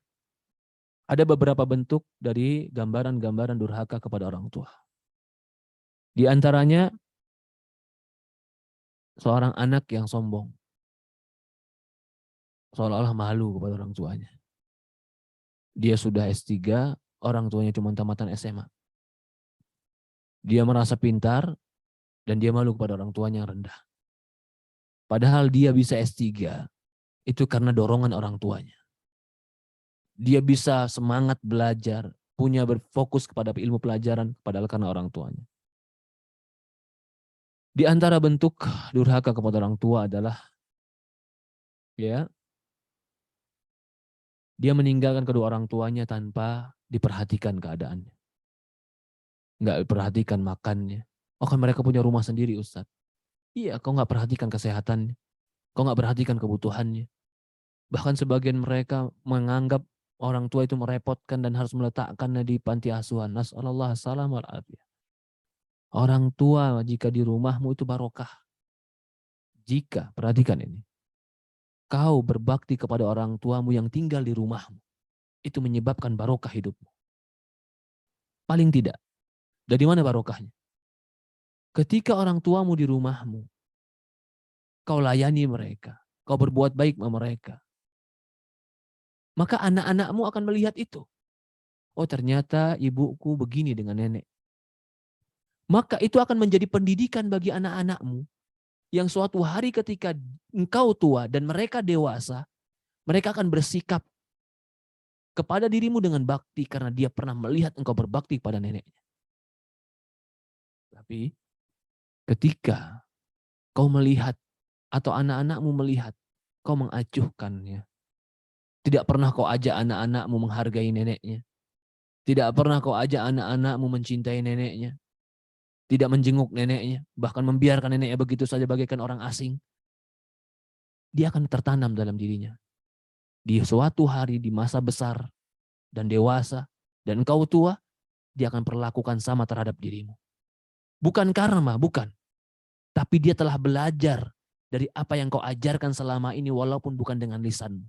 B: Ada beberapa bentuk dari gambaran-gambaran durhaka kepada orang tua. Di antaranya seorang anak yang sombong. Seolah-olah malu kepada orang tuanya. Dia sudah S3, orang tuanya cuma tamatan SMA. Dia merasa pintar dan dia malu kepada orang tuanya yang rendah. Padahal dia bisa S3 itu karena dorongan orang tuanya. Dia bisa semangat belajar, punya berfokus kepada ilmu pelajaran padahal karena orang tuanya. Di antara bentuk durhaka kepada orang tua adalah ya, dia meninggalkan kedua orang tuanya tanpa diperhatikan keadaannya. Nggak perhatikan makannya. Oh kan mereka punya rumah sendiri Ustaz. Iya, kau nggak perhatikan kesehatannya. Kau nggak perhatikan kebutuhannya. Bahkan sebagian mereka menganggap orang tua itu merepotkan dan harus meletakkannya di panti asuhan. Nasallallahu salam wal afiyah. Orang tua jika di rumahmu itu barokah. Jika, perhatikan ini, kau berbakti kepada orang tuamu yang tinggal di rumahmu, itu menyebabkan barokah hidupmu. Paling tidak. Dari mana barokahnya? Ketika orang tuamu di rumahmu, kau layani mereka, kau berbuat baik sama mereka, maka anak-anakmu akan melihat itu. Oh ternyata ibuku begini dengan nenek. Maka itu akan menjadi pendidikan bagi anak-anakmu yang suatu hari ketika engkau tua dan mereka dewasa, mereka akan bersikap kepada dirimu dengan bakti karena dia pernah melihat engkau berbakti pada neneknya. Tapi ketika kau melihat atau anak-anakmu melihat kau mengacuhkannya, tidak pernah kau ajak anak-anakmu menghargai neneknya, tidak pernah kau ajak anak-anakmu mencintai neneknya, tidak menjenguk neneknya, bahkan membiarkan neneknya begitu saja bagaikan orang asing, dia akan tertanam dalam dirinya. Di suatu hari di masa besar dan dewasa dan engkau tua, dia akan perlakukan sama terhadap dirimu. Bukan karma, bukan. Tapi dia telah belajar dari apa yang kau ajarkan selama ini walaupun bukan dengan lisanmu.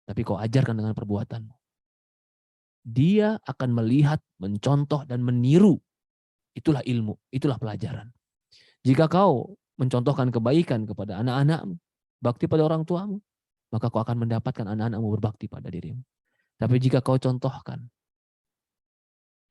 B: Tapi kau ajarkan dengan perbuatanmu. Dia akan melihat, mencontoh, dan meniru. Itulah ilmu, itulah pelajaran. Jika kau mencontohkan kebaikan kepada anak-anakmu, bakti pada orang tuamu, maka kau akan mendapatkan anak-anakmu berbakti pada dirimu. Tapi jika kau contohkan,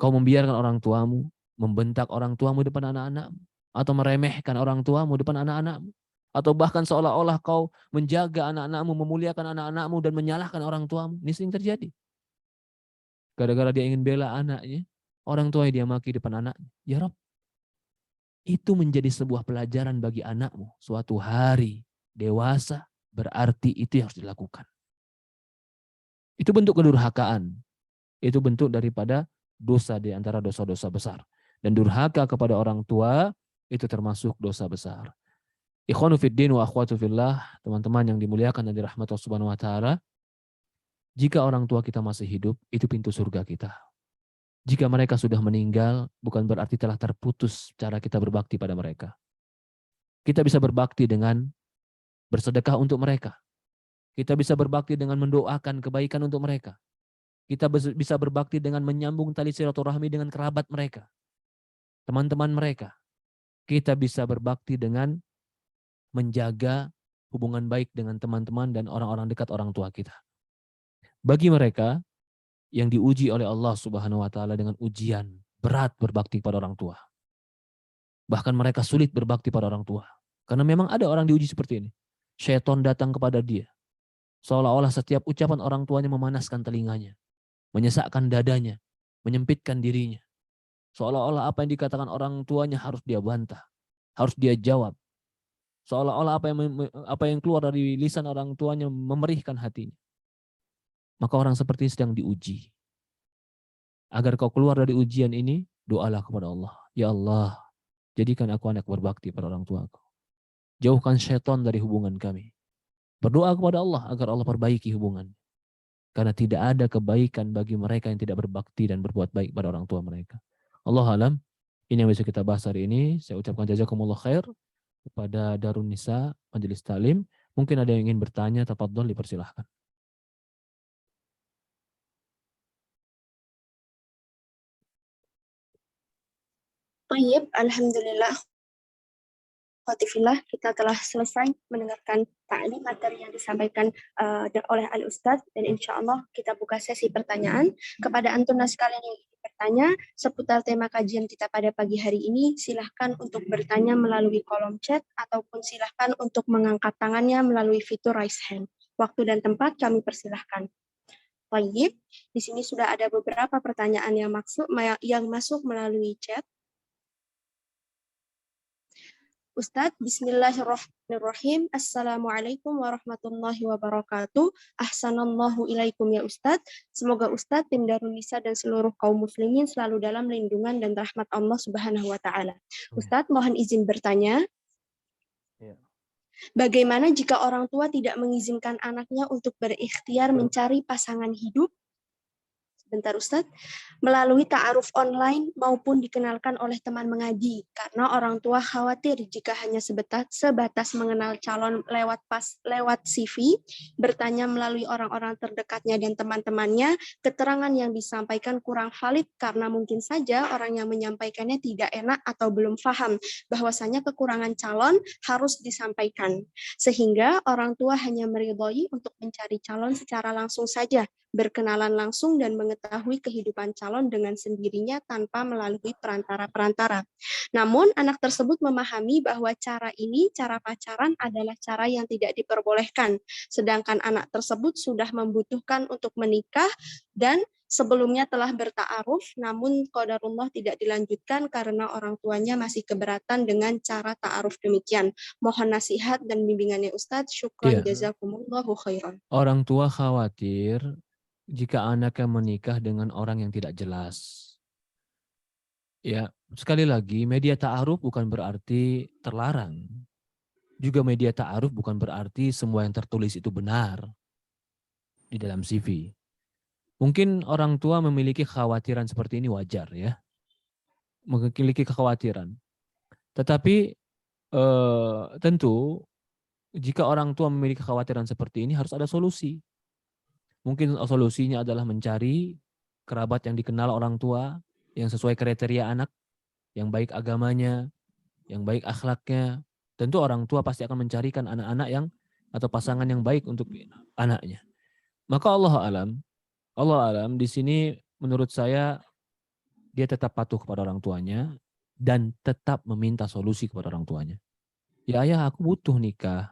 B: kau membiarkan orang tuamu, membentak orang tuamu depan anak-anakmu, atau meremehkan orang tuamu depan anak-anakmu, atau bahkan seolah-olah kau menjaga anak-anakmu, memuliakan anak-anakmu, dan menyalahkan orang tuamu. Ini sering terjadi. Gara-gara dia ingin bela anaknya, orang tuanya dia maki depan anaknya. Ya Rob, itu menjadi sebuah pelajaran bagi anakmu. Suatu hari dewasa, berarti itu yang harus dilakukan. Itu bentuk kedurhakaan. Itu bentuk daripada dosa di antara dosa-dosa besar. Dan durhaka kepada orang tua itu termasuk dosa besar. Ikhwanu fiddin wa akhwatu fillah, teman-teman yang dimuliakan dan dirahmati Allah Subhanahu wa taala, jika orang tua kita masih hidup, itu pintu surga kita. Jika mereka sudah meninggal, bukan berarti telah terputus cara kita berbakti pada mereka. Kita bisa berbakti dengan bersedekah untuk mereka. Kita bisa berbakti dengan mendoakan kebaikan untuk mereka. Kita bisa berbakti dengan menyambung tali silaturahmi dengan kerabat mereka, teman-teman mereka. Kita bisa berbakti dengan menjaga hubungan baik dengan teman-teman dan orang-orang dekat orang tua kita. Bagi mereka yang diuji oleh Allah Subhanahu wa taala dengan ujian berat berbakti pada orang tua. Bahkan mereka sulit berbakti pada orang tua. Karena memang ada orang diuji seperti ini. Syaitan datang kepada dia. Seolah-olah setiap ucapan orang tuanya memanaskan telinganya, menyesakkan dadanya, menyempitkan dirinya. Seolah-olah apa yang dikatakan orang tuanya harus dia bantah, harus dia jawab. Seolah-olah apa yang keluar dari lisan orang tuanya memerihkan hatinya. Maka orang seperti ini sedang diuji. Agar kau keluar dari ujian ini, doalah kepada Allah. Ya Allah, jadikan aku anak berbakti pada orang tuaku. Jauhkan syaitan dari hubungan kami. Berdoa kepada Allah agar Allah perbaiki hubungan. Karena tidak ada kebaikan bagi mereka yang tidak berbakti dan berbuat baik pada orang tua mereka. Allah alam, ini yang bisa kita bahas hari ini. Saya ucapkan jazakumullah khair kepada Darun Nisa Majelis Talim. Mungkin ada yang ingin bertanya, tafadhol dipersilahkan.
C: Tayyib, alhamdulillah.
A: Khotifillah, kita telah selesai mendengarkan ta'lim materi yang disampaikan oleh Al-Ustadz, dan insya Allah kita buka sesi pertanyaan. Kepada antum sekalian yang ingin bertanya seputar tema kajian kita pada pagi hari ini, silahkan untuk bertanya melalui kolom chat, ataupun silahkan untuk mengangkat tangannya melalui fitur raise hand. Waktu dan tempat kami persilahkan. Baik, di sini sudah ada beberapa pertanyaan yang masuk melalui chat. Ustadz, bismillahirrahmanirrahim. Assalamualaikum warahmatullahi wabarakatuh. Ahsanallahu ilaikum ya Ustadz. Semoga Ustadz, tim Darul Nisa dan seluruh kaum muslimin selalu dalam lindungan dan rahmat Allah Subhanahu wa taala. Ustadz, mohon izin bertanya. Bagaimana jika orang tua tidak mengizinkan anaknya untuk berikhtiar mencari pasangan hidup? Bentar Ustadz, melalui ta'aruf online maupun dikenalkan oleh teman mengaji, karena orang tua khawatir jika hanya sebatas mengenal calon lewat CV, bertanya melalui orang-orang terdekatnya dan teman-temannya, keterangan yang disampaikan kurang valid karena mungkin saja orang yang menyampaikannya tidak enak atau belum paham bahwasanya kekurangan calon harus disampaikan, sehingga orang tua hanya meridhoi untuk mencari calon secara langsung saja, berkenalan langsung dan mengetahui kehidupan calon dengan sendirinya tanpa melalui perantara-perantara. Namun, anak tersebut memahami bahwa cara pacaran adalah cara yang tidak diperbolehkan, sedangkan anak tersebut sudah membutuhkan untuk menikah dan sebelumnya telah berta'aruf, namun qadarullah tidak dilanjutkan karena orang tuanya masih keberatan dengan cara ta'aruf demikian. Mohon nasihat dan bimbingannya Ustadz. Syukran jazakumullahu khairan.
B: Orang tua khawatir jika anaknya menikah dengan orang yang tidak jelas. Ya, sekali lagi media ta'aruf bukan berarti terlarang. Juga media ta'aruf bukan berarti semua yang tertulis itu benar di dalam CV. Mungkin orang tua memiliki kekhawatiran seperti ini, wajar ya. Memiliki kekhawatiran. Tetapi tentu jika orang tua memiliki kekhawatiran seperti ini harus ada solusi. Mungkin solusinya adalah mencari kerabat yang dikenal orang tua, yang sesuai kriteria anak, yang baik agamanya, yang baik akhlaknya. Tentu orang tua pasti akan mencarikan anak-anak yang atau pasangan yang baik untuk anaknya. Maka Allah alam di sini menurut saya dia tetap patuh kepada orang tuanya dan tetap meminta solusi kepada orang tuanya. Ya ayah, aku butuh nikah.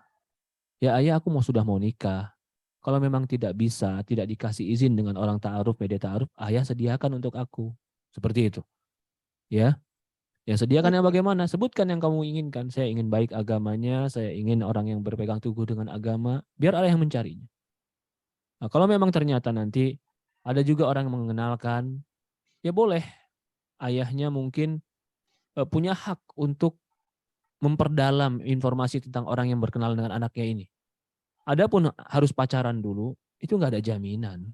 B: Ya ayah, aku sudah mau nikah. Kalau memang tidak bisa, tidak dikasih izin dengan orang ta'aruf, media ta'aruf, ayah sediakan untuk aku. Seperti itu. Ya. Yang sediakan yang bagaimana? Sebutkan yang kamu inginkan. Saya ingin baik agamanya, saya ingin orang yang berpegang teguh dengan agama, biar ayah yang mencarinya. Nah, kalau memang ternyata nanti ada juga orang yang mengenalkan, ya boleh. Ayahnya mungkin punya hak untuk memperdalam informasi tentang orang yang berkenal dengan anaknya ini. Adapun harus pacaran dulu, itu nggak ada jaminan.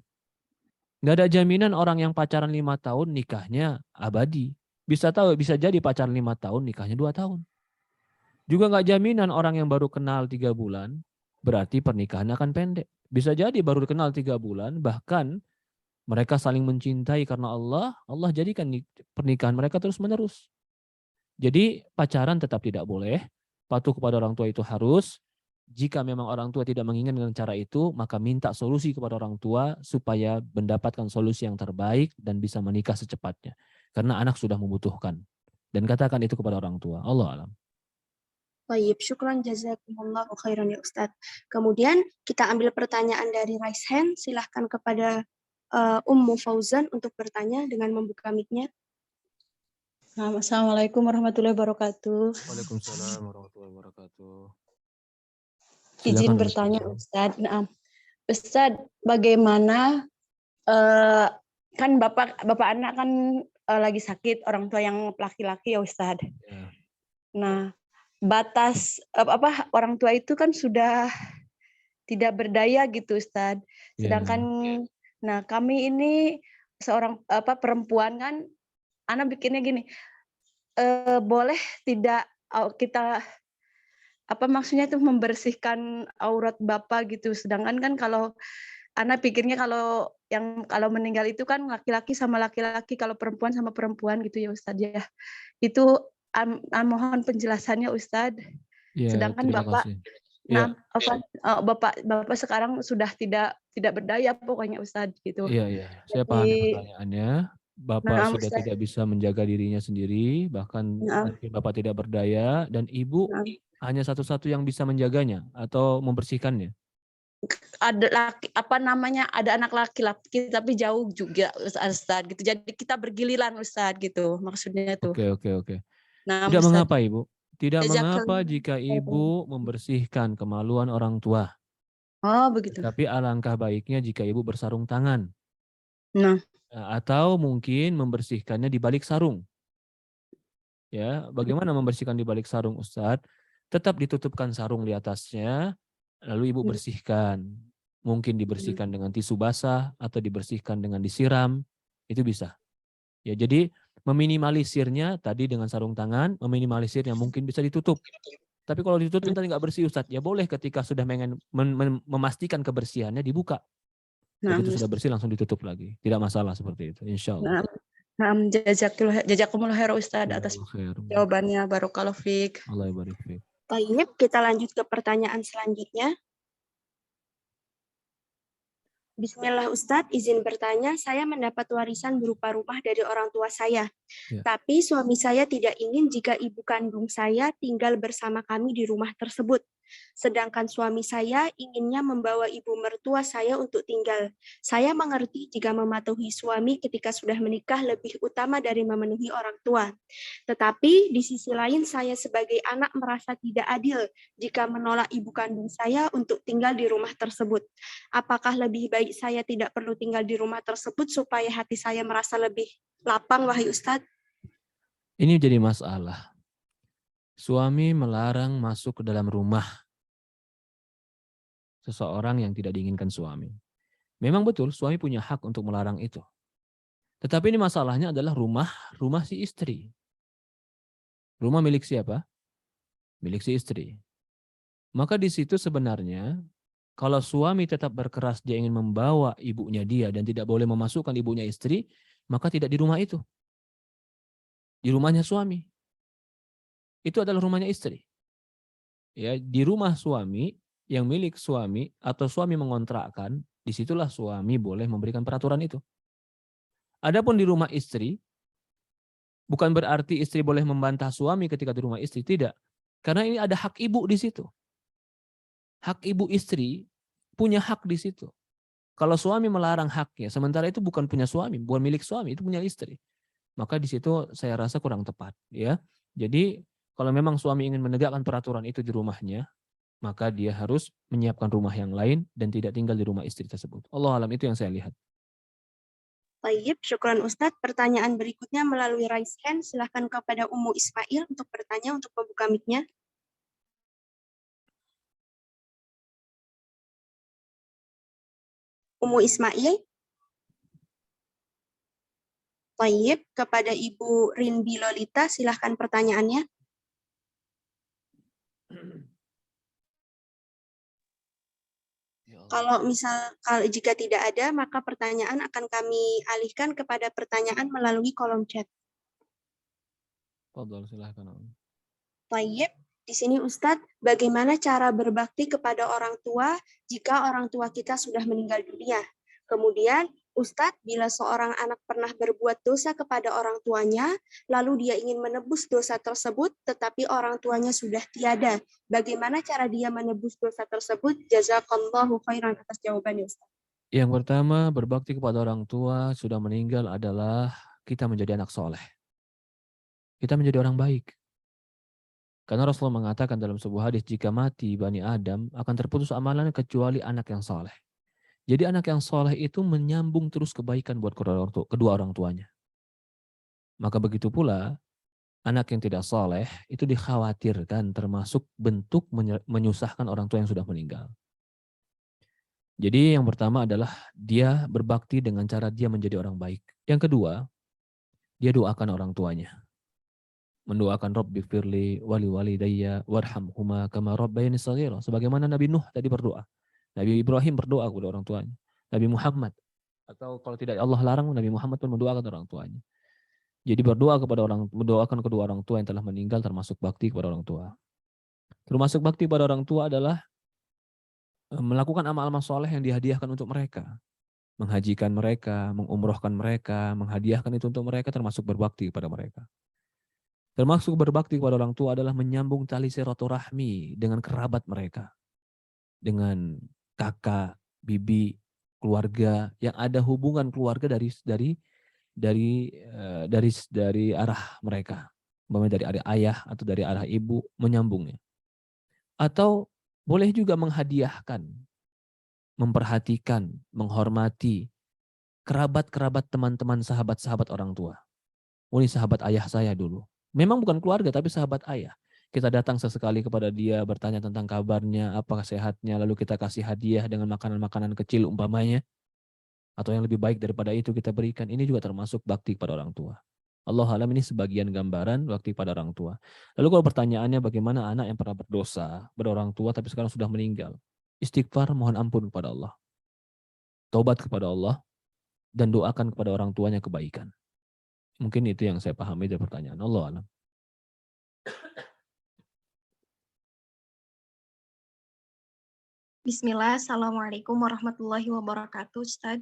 B: Nggak ada jaminan orang yang pacaran 5 tahun nikahnya abadi. Bisa jadi pacaran 5 tahun nikahnya 2 tahun. Juga nggak jaminan orang yang baru kenal 3 bulan, berarti pernikahan akan pendek. Bisa jadi baru kenal 3 bulan, bahkan mereka saling mencintai karena Allah jadikan pernikahan mereka terus menerus. Jadi pacaran tetap tidak boleh, patuh kepada orang tua itu harus. Jika memang orang tua tidak menginginkan cara itu, maka minta solusi kepada orang tua supaya mendapatkan solusi yang terbaik dan bisa menikah secepatnya. Karena anak sudah membutuhkan. Dan katakan itu kepada orang tua. Allah alam.
A: Baik, syukran jazakumullahu khairan ya Ustadz. Kemudian kita ambil pertanyaan dari raise hand. Silahkan kepada Ummu Fauzan untuk bertanya dengan membuka mic-nya.
C: Assalamualaikum warahmatullahi wabarakatuh.
B: Waalaikumsalam warahmatullahi wabarakatuh.
C: Izin bertanya Ustadz. Nah, Ustadz, bagaimana kan bapak anak kan lagi sakit, orang tua yang laki-laki ya Ustadz.
B: Ya.
C: Nah, batas orang tua itu kan sudah tidak berdaya gitu Ustadz. Sedangkan nah kami ini seorang perempuan kan, anak bikinnya gini, boleh tidak kita maksudnya itu membersihkan aurat bapak gitu. Sedangkan kan kalau anak pikirnya kalau meninggal itu kan laki-laki sama laki-laki, kalau perempuan sama perempuan gitu ya Ustadz ya. Itu mohon penjelasannya Ustadz.
B: Ya,
C: Sedangkan
B: terima
C: Bapak,
B: kasih. Ya,
C: nah Bapak sekarang sudah tidak berdaya pokoknya Ustadz gitu.
B: iya. Saya paham
C: Jadi,
B: pertanyaannya. Bapak
C: nah
B: sudah
C: Ustadz,
B: tidak bisa menjaga dirinya sendiri, bahkan
C: nah,
B: mungkin Bapak tidak berdaya, dan Ibu
C: nah,
B: hanya satu-satu yang bisa menjaganya atau membersihkannya.
C: ada ada anak laki-laki tapi jauh juga Ustadz gitu. Jadi kita bergiliran Ustadz gitu maksudnya tuh.
B: Oke.
C: Nah
B: Tidak
C: Ustadz,
B: mengapa, Ibu. Tidak
C: jejak
B: mengapa jika Ibu membersihkan kemaluan orang tua.
C: oh begitu.
B: Tapi alangkah baiknya jika Ibu bersarung tangan.
C: Nah,
B: Atau mungkin membersihkannya di balik sarung. Ya, bagaimana membersihkan di balik sarung, Ustadz? Tetap ditutupkan sarung di atasnya, lalu Ibu bersihkan. Mungkin dibersihkan dengan tisu basah atau dibersihkan dengan disiram, itu bisa. Ya, jadi meminimalisirnya tadi dengan sarung tangan, meminimalisirnya mungkin bisa ditutup. Tapi kalau ditutup tadi nggak bersih, Ustadz, ya boleh ketika sudah memastikan kebersihannya dibuka.
C: nah,
B: Begitu sudah bersih langsung ditutup lagi. Tidak masalah seperti itu, insya Allah.
C: nah, jazakumullah khair Ustadz atas jawabannya, barakallahu fiik.
B: Allah barik fiik.
A: Baik, kita lanjut ke pertanyaan selanjutnya. Bismillah Ustadz, izin bertanya, saya mendapat warisan berupa rumah dari orang tua saya.
B: Ya.
A: Tapi suami saya tidak ingin jika ibu kandung saya tinggal bersama kami di rumah tersebut. Sedangkan suami saya inginnya membawa ibu mertua saya untuk tinggal. Saya mengerti jika mematuhi suami ketika sudah menikah lebih utama dari memenuhi orang tua. Tetapi di sisi lain saya sebagai anak merasa tidak adil jika menolak ibu kandung saya untuk tinggal di rumah tersebut. Apakah lebih baik saya tidak perlu tinggal di rumah tersebut supaya hati saya merasa lebih lapang, wahai Ustadz?
B: Ini jadi masalah. Suami melarang masuk ke dalam rumah seseorang yang tidak diinginkan suami. Memang betul suami punya hak untuk melarang itu. Tetapi ini masalahnya adalah rumah si istri. Rumah milik siapa? Milik si istri. Maka di situ sebenarnya kalau suami tetap berkeras dia ingin membawa ibunya dia dan tidak boleh memasukkan ibunya istri, maka tidak di rumah itu. Di rumahnya suami. Itu adalah rumahnya istri. Ya, di rumah suami yang milik suami atau suami mengontrakkan, disitulah suami boleh memberikan peraturan itu. Adapun di rumah istri, bukan berarti istri boleh membantah suami ketika di rumah istri, tidak. Karena ini ada hak ibu di situ. Hak ibu istri punya hak di situ. Kalau suami melarang haknya, sementara itu bukan punya suami, bukan milik suami, itu punya istri. Maka di situ saya rasa kurang tepat, ya. Jadi kalau memang suami ingin menegakkan peraturan itu di rumahnya, maka dia harus menyiapkan rumah yang lain dan tidak tinggal di rumah istri tersebut. Allah alam, itu yang saya lihat.
A: Baik, syukran Ustadz. Pertanyaan berikutnya melalui raise hand. Silahkan kepada Ummu Ismail untuk bertanya, untuk membuka mic-nya. Ummu Ismail. Baik, kepada Ibu Rinbi Lolita, silahkan pertanyaannya. Kalau jika tidak ada, maka pertanyaan akan kami alihkan kepada pertanyaan melalui kolom chat.
B: Fadhal, silahkan.
A: Baik, di sini Ustadz, bagaimana cara berbakti kepada orang tua jika orang tua kita sudah meninggal dunia? Kemudian, Ustadz, bila seorang anak pernah berbuat dosa kepada orang tuanya, lalu dia ingin menebus dosa tersebut, tetapi orang tuanya sudah tiada. Bagaimana cara dia menebus dosa tersebut? Jazakallahu khairan atas jawabannya, Ustadz.
B: Yang pertama, berbakti kepada orang tua sudah meninggal adalah kita menjadi anak soleh. Kita menjadi orang baik. Karena Rasulullah mengatakan dalam sebuah hadis, jika mati Bani Adam akan terputus amalannya kecuali anak yang soleh. Jadi anak yang soleh itu menyambung terus kebaikan buat kedua orang tuanya. Maka begitu pula, anak yang tidak soleh itu dikhawatirkan termasuk bentuk menyusahkan orang tua yang sudah meninggal. Jadi yang pertama adalah dia berbakti dengan cara dia menjadi orang baik. Yang kedua, dia doakan orang tuanya. Mendoakan Rabbi firli wali walidayya warhamhuma kama rabbayani shaghira. Sebagaimana Nabi Nuh tadi berdoa. Nabi Ibrahim berdoa kepada orang tuanya. Nabi Muhammad, atau kalau tidak Allah larang, Nabi Muhammad pun mendoakan orang tuanya. Jadi mendoakan kedua orang tua yang telah meninggal termasuk bakti kepada orang tua. Termasuk bakti pada orang tua adalah melakukan amal-amal soleh yang dihadiahkan untuk mereka. Menghajikan mereka, mengumrohkan mereka, menghadiahkan itu untuk mereka, termasuk berbakti kepada mereka. Termasuk berbakti kepada orang tua adalah menyambung tali silaturahmi dengan kerabat mereka. Dengan kakak, bibi, keluarga yang ada hubungan keluarga dari arah mereka. Umpamanya dari arah ayah atau dari arah ibu, menyambungnya. Atau boleh juga menghadiahkan, memperhatikan, menghormati kerabat-kerabat teman-teman sahabat-sahabat orang tua. Oh, ini sahabat ayah saya dulu. Memang bukan keluarga tapi sahabat ayah. Kita datang sesekali kepada dia, bertanya tentang kabarnya, apakah sehatnya, lalu kita kasih hadiah dengan makanan-makanan kecil umpamanya. Atau yang lebih baik daripada itu kita berikan. Ini juga termasuk bakti kepada orang tua. Allah alam, ini sebagian gambaran bakti pada orang tua. Lalu kalau pertanyaannya bagaimana anak yang pernah berdosa pada orang tua tapi sekarang sudah meninggal. Istighfar, mohon ampun kepada Allah. Taubat kepada Allah dan doakan kepada orang tuanya kebaikan. Mungkin itu yang saya pahami dari pertanyaan. Allah alam.
D: Bismillah, Assalamualaikum warahmatullahi wabarakatuh, Ustaz.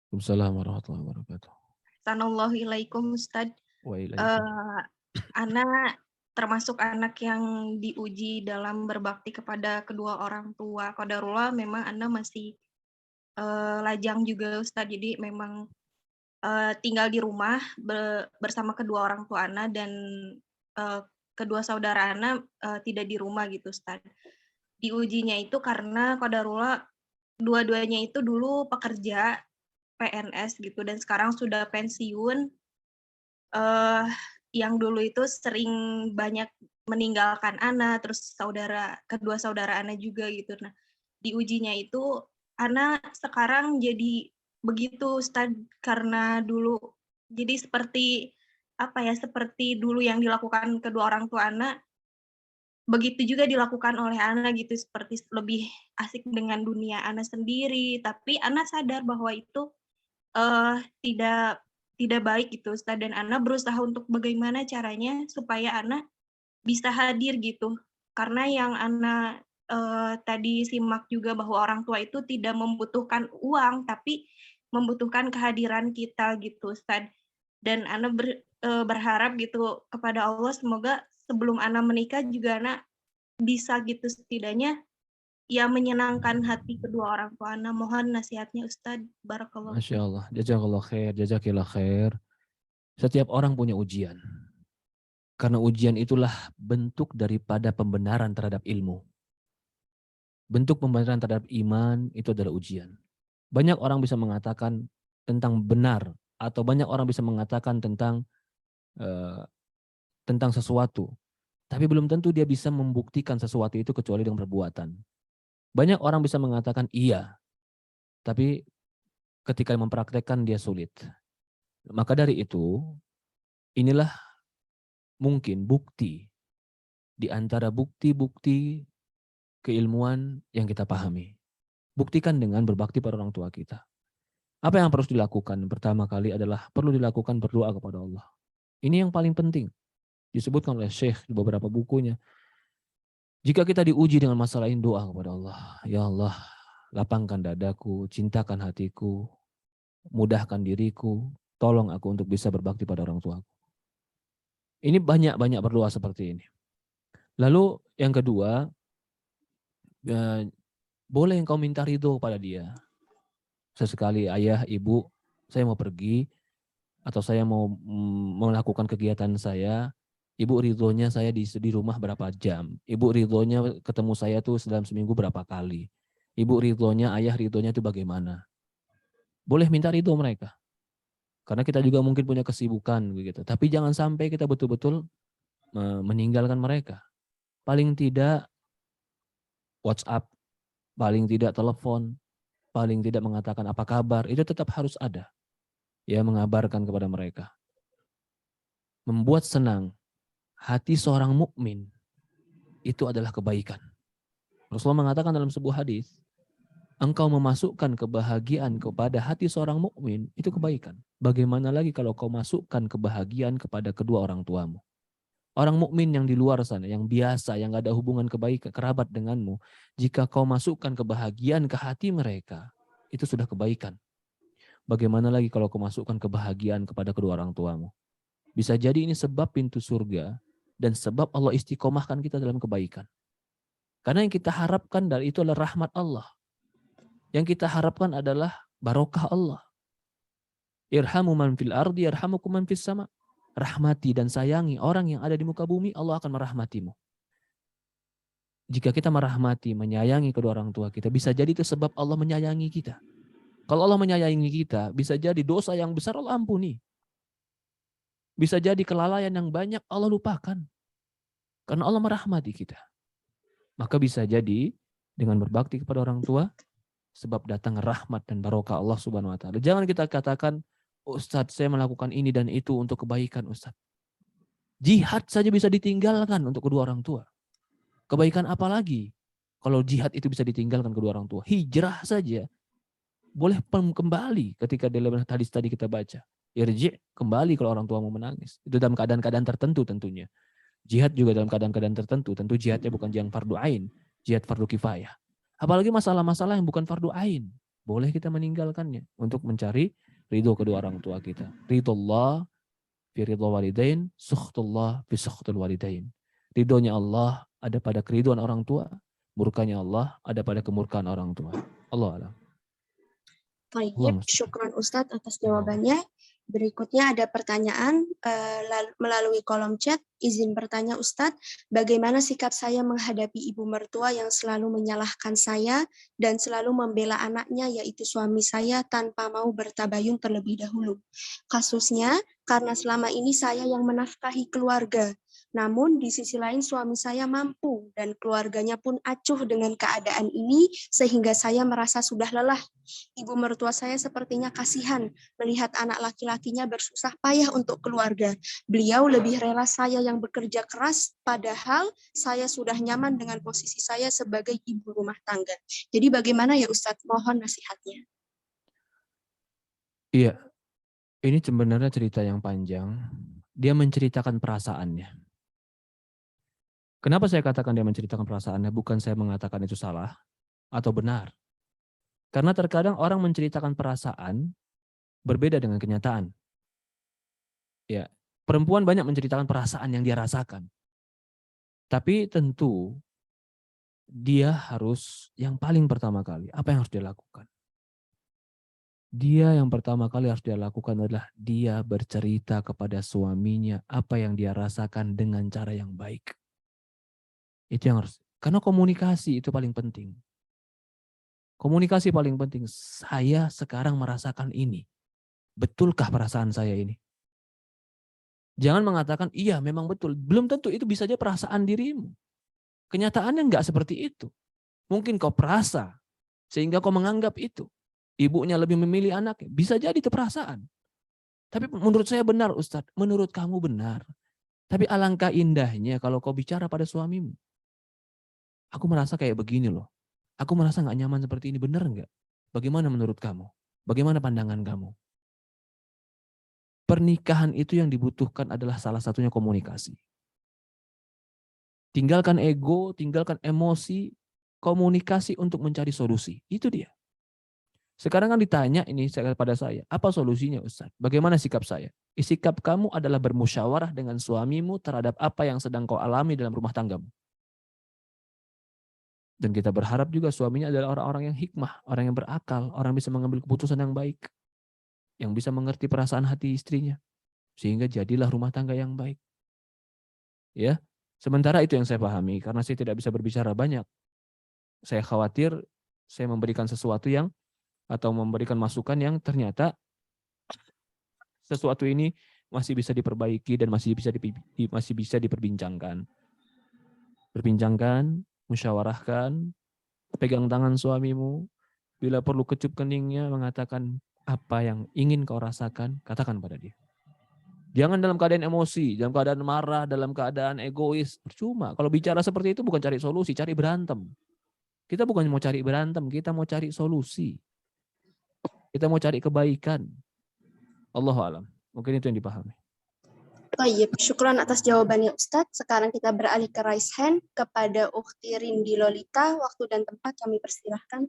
B: Waalaikumsalam warahmatullahi wabarakatuh.
D: Assalamualaikum, Ustaz. Anak termasuk anak yang diuji dalam berbakti kepada kedua orang tua. Qadarullah memang Anda masih lajang juga, Ustaz. Jadi memang tinggal di rumah bersama kedua orang tua Anda dan kedua saudara Anda tidak di rumah gitu, Ustaz. Diujinya itu karena qadarullah dua-duanya itu dulu pekerja PNS gitu dan sekarang sudah pensiun. Yang dulu itu sering banyak meninggalkan Ana, terus kedua saudara Ana juga gitu. Nah, diujinya itu Ana sekarang jadi begitu, Ustaz, karena dulu jadi seperti seperti dulu yang dilakukan kedua orang tua Ana, begitu juga dilakukan oleh Ana gitu, seperti lebih asik dengan dunia Ana sendiri, tapi Ana sadar bahwa itu tidak baik gitu, Ustaz, dan Ana berusaha untuk bagaimana caranya supaya Ana bisa hadir gitu. Karena yang Ana tadi simak juga bahwa orang tua itu tidak membutuhkan uang, tapi membutuhkan kehadiran kita gitu, Ustaz. Dan Ana berharap gitu kepada Allah semoga sebelum Ana menikah juga Ana bisa gitu setidaknya ya menyenangkan hati kedua orang tua Ana. Mohon nasihatnya Ustadz. Barakallah.
B: Masya Allah. Jazakallah khair, jazakillah khair. Setiap orang punya ujian. Karena ujian itulah bentuk daripada pembenaran terhadap ilmu. Bentuk pembenaran terhadap iman itu adalah ujian. Banyak orang bisa mengatakan tentang benar atau banyak orang bisa mengatakan tentang sesuatu. Tapi belum tentu dia bisa membuktikan sesuatu itu kecuali dengan perbuatan. Banyak orang bisa mengatakan iya, tapi ketika mempraktekkan dia sulit. Maka dari itu, inilah mungkin bukti di antara bukti-bukti keilmuan yang kita pahami. Buktikan dengan berbakti pada orang tua kita. Apa yang harus dilakukan? Pertama kali adalah perlu dilakukan berdoa kepada Allah. Ini yang paling penting. Disebutkan oleh Syekh di beberapa bukunya. Jika kita diuji dengan masalah ini, doa kepada Allah. Ya Allah, lapangkan dadaku, cintakan hatiku, mudahkan diriku, tolong aku untuk bisa berbakti pada orang tuaku. Ini banyak-banyak berdoa seperti ini. Lalu yang kedua, boleh engkau minta ridho pada dia. Sesekali ayah, ibu, saya mau pergi, atau saya mau melakukan kegiatan saya, ibu ridhonya saya di rumah berapa jam, ibu ridhonya ketemu saya tuh dalam seminggu berapa kali, ibu ridhonya, ayah ridhonya itu bagaimana. Boleh minta ridho mereka. Karena kita juga mungkin punya kesibukan begitu. Tapi jangan sampai kita betul-betul meninggalkan mereka. Paling tidak WhatsApp, paling tidak telepon, paling tidak mengatakan apa kabar, itu tetap harus ada. Ya, mengabarkan kepada mereka. Membuat senang hati seorang mukmin itu adalah kebaikan. Rasulullah mengatakan dalam sebuah hadis, engkau memasukkan kebahagiaan kepada hati seorang mukmin itu kebaikan. Bagaimana lagi kalau kau masukkan kebahagiaan kepada kedua orang tuamu? Orang mukmin yang di luar sana, yang biasa, yang gak ada hubungan kebaikan kerabat denganmu, jika kau masukkan kebahagiaan ke hati mereka, itu sudah kebaikan. Bagaimana lagi kalau kau masukkan kebahagiaan kepada kedua orang tuamu? Bisa jadi ini sebab pintu surga dan sebab Allah istiqomahkan kita dalam kebaikan. Karena yang kita harapkan dari itu adalah rahmat Allah. Yang kita harapkan adalah barokah Allah. Irhamu man fil ardi yarhamukum man fis sama. Rahmati dan sayangi orang yang ada di muka bumi, Allah akan merahmatimu. Jika kita merahmati, menyayangi kedua orang tua kita, bisa jadi itu sebab Allah menyayangi kita. Kalau Allah menyayangi kita, bisa jadi dosa yang besar Allah ampuni. Bisa jadi kelalaian yang banyak Allah lupakan. Karena Allah merahmati kita. Maka bisa jadi dengan berbakti kepada orang tua, sebab datang rahmat dan barokah Allah Subhanahu wa taala. Jangan kita katakan, Ustadz saya melakukan ini dan itu untuk kebaikan Ustadz. Jihad saja bisa ditinggalkan untuk kedua orang tua. Kebaikan apa lagi? Kalau jihad itu bisa ditinggalkan kedua orang tua. Hijrah saja boleh kembali ketika dalam hadis tadi kita baca. Irji' kembali kalau orang tua mau menangis. Itu dalam keadaan-keadaan tertentu tentunya. Jihad juga dalam keadaan-keadaan tertentu. Tentu jihadnya bukan jihad fardu ain, jihad fardu kifayah. Apalagi masalah-masalah yang bukan fardu ain. Boleh kita meninggalkannya untuk mencari ridho kedua orang tua kita. Ridullah fi ridho walidain, sukhtullah fi sukhtul walidain. Ridhonya Allah ada pada keriduan orang tua, murkanya Allah ada pada kemurkaan orang tua. Allah alam.
E: Baik, syukran Ustadz atas jawabannya. Berikutnya ada pertanyaan melalui kolom chat. Izin bertanya Ustadz, bagaimana sikap saya menghadapi ibu mertua yang selalu menyalahkan saya dan selalu membela anaknya yaitu suami saya tanpa mau bertabayun terlebih dahulu. Kasusnya karena selama ini saya yang menafkahi keluarga. Namun di sisi lain suami saya mampu dan keluarganya pun acuh dengan keadaan ini sehingga saya merasa sudah lelah. Ibu mertua saya sepertinya kasihan melihat anak laki-lakinya bersusah payah untuk keluarga. Beliau lebih rela saya yang bekerja keras padahal saya sudah nyaman dengan posisi saya sebagai ibu rumah tangga. Jadi bagaimana ya Ustadz? Mohon nasihatnya.
B: Iya, ini sebenarnya cerita yang panjang. Dia menceritakan perasaannya. Kenapa saya katakan dia menceritakan perasaannya? Bukan saya mengatakan itu salah atau benar. Karena terkadang orang menceritakan perasaan berbeda dengan kenyataan. Ya, perempuan banyak menceritakan perasaan yang dia rasakan. Tapi tentu dia harus yang paling pertama kali, apa yang harus dia lakukan? Dia yang pertama kali harus dia lakukan adalah dia bercerita kepada suaminya apa yang dia rasakan dengan cara yang baik. Itu yang harus, karena komunikasi itu paling penting. Komunikasi paling penting. Saya sekarang merasakan ini. Betulkah perasaan saya ini? Jangan mengatakan, iya memang betul. Belum tentu itu bisa saja perasaan dirimu. Kenyataannya enggak seperti itu. Mungkin kau perasa, sehingga kau menganggap itu. Ibunya lebih memilih anaknya. Bisa jadi itu perasaan. Tapi menurut saya benar Ustadz. Menurut kamu benar. Tapi alangkah indahnya kalau kau bicara pada suamimu. Aku merasa kayak begini loh. Aku merasa nggak nyaman seperti ini. Benar nggak? Bagaimana menurut kamu? Bagaimana pandangan kamu? Pernikahan itu yang dibutuhkan adalah salah satunya komunikasi. Tinggalkan ego, tinggalkan emosi, komunikasi untuk mencari solusi. Itu dia. Sekarang kan ditanya ini pada saya, apa solusinya Ustaz? Bagaimana sikap saya? Sikap kamu adalah bermusyawarah dengan suamimu terhadap apa yang sedang kau alami dalam rumah tanggamu. Dan kita berharap juga suaminya adalah orang-orang yang hikmah, orang yang berakal, orang yang bisa mengambil keputusan yang baik. Yang bisa mengerti perasaan hati istrinya. Sehingga jadilah rumah tangga yang baik. Ya, sementara itu yang saya pahami, karena saya tidak bisa berbicara banyak. Saya khawatir saya memberikan sesuatu yang, atau memberikan masukan yang ternyata sesuatu ini masih bisa diperbaiki dan masih bisa diperbincangkan. Perbincangkan, musyawarahkan, pegang tangan suamimu, bila perlu kecup keningnya, mengatakan apa yang ingin kau rasakan, katakan pada dia. Jangan dalam keadaan emosi, dalam keadaan marah, dalam keadaan egois. Percuma. Kalau bicara seperti itu bukan cari solusi, cari berantem. Kita bukan mau cari berantem, kita mau cari solusi. Kita mau cari kebaikan. Allahu a'lam. Mungkin itu yang dipahami.
E: Toyib, syukran atas jawabannya Ustadz. Sekarang kita beralih ke raise hand kepada Ukhti Rindi Lolita. Waktu dan tempat kami persilahkan.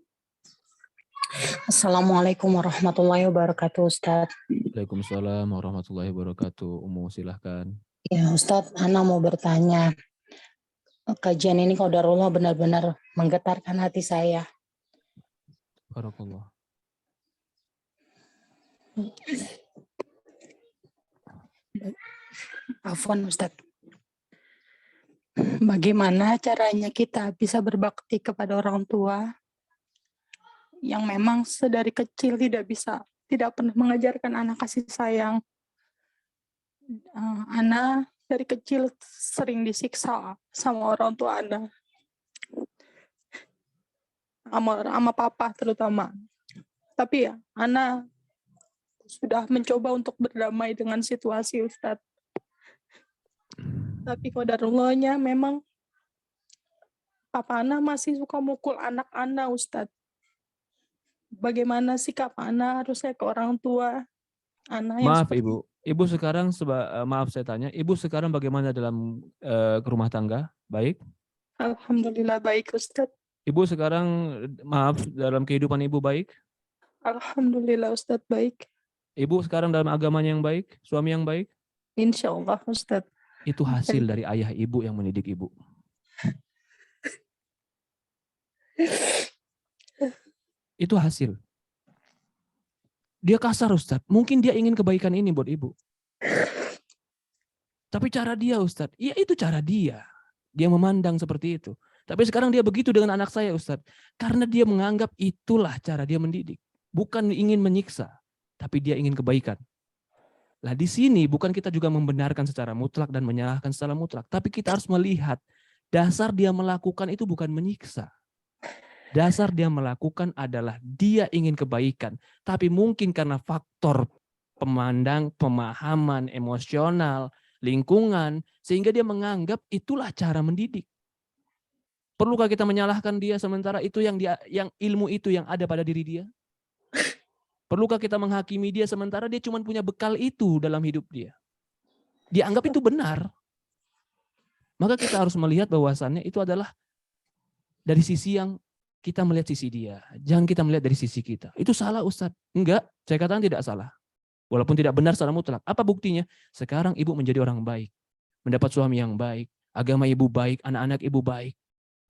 F: Assalamualaikum warahmatullahi wabarakatuh, Ustadz.
B: Waalaikumsalam warahmatullahi wabarakatuh. Umu, silahkan.
F: Ya, Ustadz, Ana mau bertanya. Kajian ini qadarullah benar-benar menggetarkan hati saya.
B: Barakallah.
F: Afwan, Ustadz. Bagaimana caranya kita bisa berbakti kepada orang tua yang memang sedari kecil tidak pernah mengajarkan anak kasih sayang. Ana dari kecil sering disiksa sama orang tua Ana, sama papa terutama. Tapi ya, Ana sudah mencoba untuk berdamai dengan situasi, Ustadz. Tapi qadarullahnya memang papa Ana masih suka mukul anak Ana, Ustadz. Bagaimana sikap Ana harusnya ke orang tua Ana yang
B: Maaf Ibu, Ibu sekarang maaf saya tanya, Ibu sekarang bagaimana dalam rumah tangga? Baik?
F: Alhamdulillah baik, Ustadz.
B: Ibu sekarang maaf dalam kehidupan Ibu baik?
F: Alhamdulillah Ustadz baik.
B: Ibu sekarang dalam agamanya yang baik, suami yang baik?
F: Insya Allah Ustadz.
B: Itu hasil dari ayah Ibu yang mendidik Ibu. Itu hasil. Dia kasar Ustadz. Mungkin dia ingin kebaikan ini buat Ibu. Tapi cara dia Ustadz, iya itu cara dia. Dia memandang seperti itu. Tapi sekarang dia begitu dengan anak saya Ustadz. Karena dia menganggap itulah cara dia mendidik. Bukan ingin menyiksa. Tapi dia ingin kebaikan. Lah di sini bukan kita juga membenarkan secara mutlak dan menyalahkan secara mutlak. Tapi kita harus melihat dasar dia melakukan itu bukan menyiksa. Dasar dia melakukan adalah dia ingin kebaikan. Tapi mungkin karena faktor pemahaman, emosional, lingkungan, sehingga dia menganggap itulah cara mendidik. Perlukah kita menyalahkan dia sementara itu yang ilmu itu yang ada pada diri dia? Perlukah kita menghakimi dia sementara dia cuma punya bekal itu dalam hidup dia? Dia anggap itu benar. Maka kita harus melihat bahwasannya itu adalah dari sisi yang kita melihat sisi dia. Jangan kita melihat dari sisi kita. Itu salah Ustadz. Enggak, saya katakan tidak salah. Walaupun tidak benar secara mutlak. Apa buktinya? Sekarang ibu menjadi orang baik. Mendapat suami yang baik. Agama ibu baik. Anak-anak ibu baik.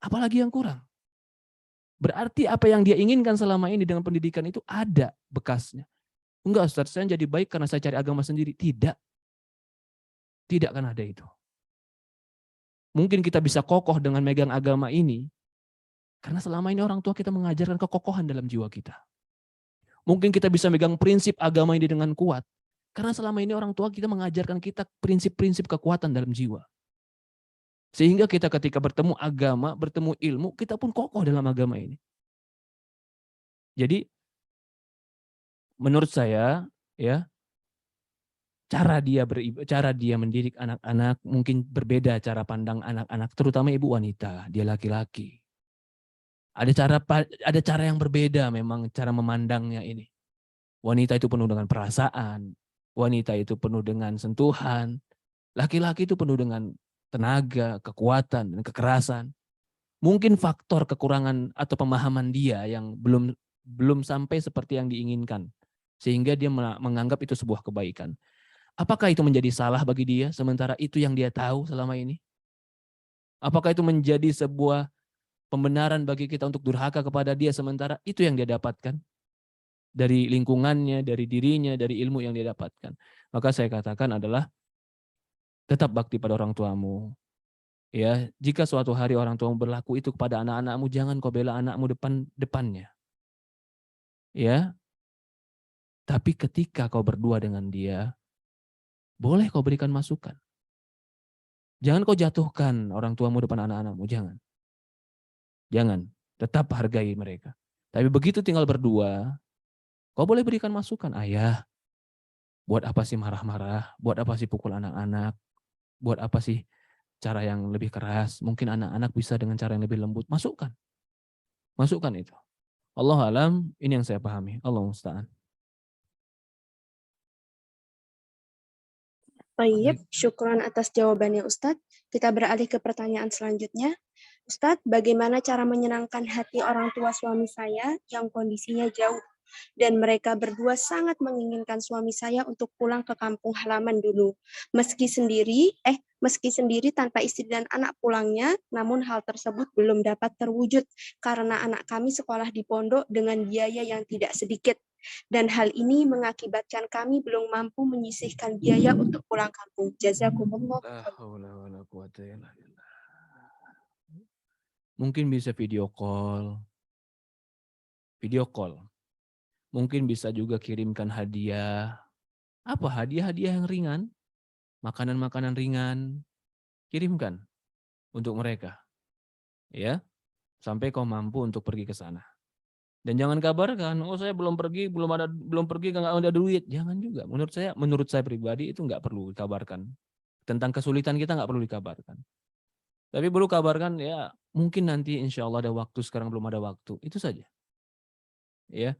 B: Apalagi yang kurang? Berarti apa yang dia inginkan selama ini dengan pendidikan itu ada bekasnya. Enggak Ustadz, saya jadi baik karena saya cari agama sendiri. Tidak. Tidak akan ada itu. Mungkin kita bisa kokoh dengan megang agama ini. Karena selama ini orang tua kita mengajarkan kekokohan dalam jiwa kita. Mungkin kita bisa megang prinsip agama ini dengan kuat. Karena selama ini orang tua kita mengajarkan kita prinsip-prinsip kekuatan dalam jiwa. Sehingga kita ketika bertemu agama, bertemu ilmu, kita pun kokoh dalam agama ini. Jadi, menurut saya, ya, cara dia mendidik anak-anak mungkin berbeda cara pandang anak-anak, terutama ibu wanita, dia laki-laki. Ada cara yang berbeda memang cara memandangnya ini. Wanita itu penuh dengan perasaan, wanita itu penuh dengan sentuhan, laki-laki itu penuh dengan tenaga, kekuatan, dan kekerasan. Mungkin faktor kekurangan atau pemahaman dia yang belum sampai seperti yang diinginkan, sehingga dia menganggap itu sebuah kebaikan. Apakah itu menjadi salah bagi dia, sementara itu yang dia tahu selama ini? Apakah itu menjadi sebuah pembenaran bagi kita untuk durhaka kepada dia sementara itu yang dia dapatkan dari lingkungannya, dari dirinya, dari ilmu yang dia dapatkan. Maka saya katakan adalah tetap bakti pada orang tuamu. Ya, jika suatu hari orang tuamu berlaku itu kepada anak-anakmu, jangan kau bela anakmu depannya. Ya. Tapi ketika kau berdua dengan dia, boleh kau berikan masukan. Jangan kau jatuhkan orang tuamu depan anak-anakmu, jangan. Jangan, tetap hargai mereka. Tapi begitu tinggal berdua, kau boleh berikan masukan. Ayah, buat apa sih marah-marah? Buat apa sih pukul anak-anak? Buat apa sih cara yang lebih keras? Mungkin anak-anak bisa dengan cara yang lebih lembut. Masukkan. Masukkan itu. Allah alam, ini yang saya pahami. Allah musta'an.
E: Baik, syukron atas jawabannya Ustadz. Kita beralih ke pertanyaan selanjutnya. Ustadz, bagaimana cara menyenangkan hati orang tua suami saya yang kondisinya jauh dan mereka berdua sangat menginginkan suami saya untuk pulang ke kampung halaman dulu. Meski sendiri tanpa istri dan anak pulangnya, namun hal tersebut belum dapat terwujud karena anak kami sekolah di pondok dengan biaya yang tidak sedikit. Dan hal ini mengakibatkan kami belum mampu menyisihkan biaya untuk pulang kampung. Jazakumullah.
B: Mungkin bisa video call. Mungkin bisa juga kirimkan hadiah. Apa hadiah-hadiah yang ringan? Makanan-makanan ringan. Kirimkan untuk mereka. Ya, sampai kau mampu untuk pergi ke sana. Dan jangan kabarkan, oh saya belum pergi, nggak ada duit. Jangan juga. Menurut saya pribadi itu nggak perlu dikabarkan. Tentang kesulitan kita nggak perlu dikabarkan. Tapi perlu kabarkan ya mungkin nanti insya Allah ada waktu, sekarang belum ada waktu. Itu saja. Ya.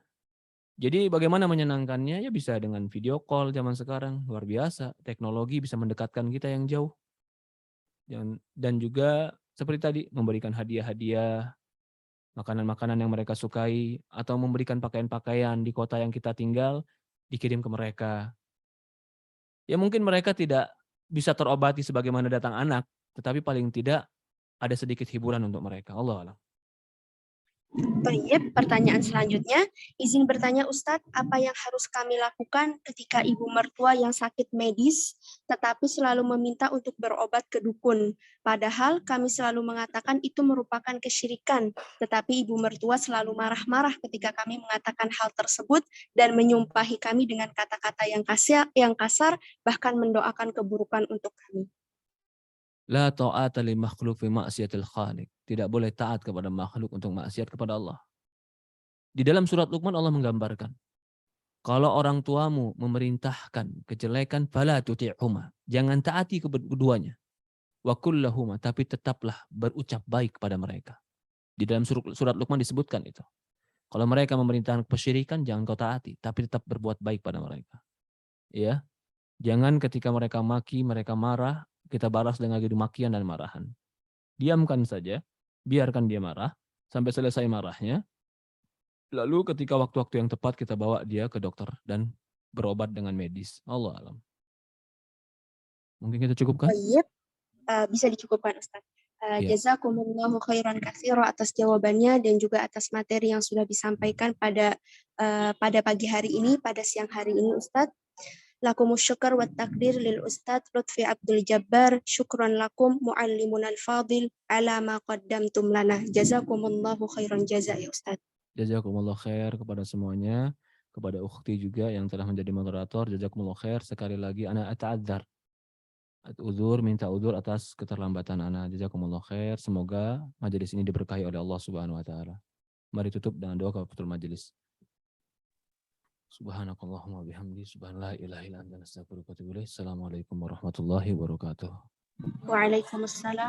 B: Jadi bagaimana menyenangkannya? Ya bisa dengan video call zaman sekarang. Luar biasa. Teknologi bisa mendekatkan kita yang jauh. Dan juga seperti tadi memberikan hadiah-hadiah, makanan-makanan yang mereka sukai, atau memberikan pakaian-pakaian di kota yang kita tinggal, dikirim ke mereka. Ya mungkin mereka tidak bisa terobati sebagaimana datang anak, tetapi paling tidak ada sedikit hiburan untuk mereka. Allah alam.
E: Baik, pertanyaan selanjutnya. Izin bertanya Ustadz, apa yang harus kami lakukan ketika ibu mertua yang sakit medis, tetapi selalu meminta untuk berobat ke dukun? Padahal kami selalu mengatakan itu merupakan kesyirikan, tetapi ibu mertua selalu marah-marah ketika kami mengatakan hal tersebut dan menyumpahi kami dengan kata-kata yang kasar, bahkan mendoakan keburukan untuk kami.
B: La ta'ata li makhluk fi ma'siyatil khaliq. Tidak boleh taat kepada makhluk untuk maksiat kepada Allah. Di dalam surat Luqman Allah menggambarkan, kalau orang tuamu memerintahkan kejelekan, fala tuti'huma. Jangan taati keduanya. Wa kullahuma, tapi tetaplah berucap baik kepada mereka. Di dalam surat Luqman disebutkan itu. Kalau mereka memerintahkan kesyirikan, jangan kau taati, tapi tetap berbuat baik pada mereka. Ya. Jangan ketika mereka maki, mereka marah, kita balas dengan makian dan marahan. Diamkan saja, biarkan dia marah, sampai selesai marahnya. Lalu ketika waktu-waktu yang tepat kita bawa dia ke dokter dan berobat dengan medis. Allah alam. Mungkin kita cukupkan?
E: Baik, bisa dicukupkan Ustaz. Jazakumullahu khairan katsira atas jawabannya dan juga atas materi yang sudah disampaikan pada pagi hari ini, pada siang hari ini Ustaz. Lakumus syukur wa takdir lil Ustadz Lutfi Abdul Jabbar. Syukran lakum muallimun al-fadil ala ma qaddamtum lana. Jazakumullahu khairan jaza ya Ustadz.
B: Jazakumullah khair kepada semuanya, kepada ukhti juga yang telah menjadi moderator. Jazakumullah khair. Sekali lagi ana ata'adzar. Minta udzur atas keterlambatan ana. Jazakumullah khair. Semoga majelis ini diberkahi oleh Allah Subhanahu wa taala. Mari tutup dengan doa kafatul majelis. Subhanakallahumma bihamdi subhanallah ilaha illa anta astaghfiruka wa atubu ilaik. Assalamualaikum warahmatullahi wabarakatuh.
E: Waalaikumsalam.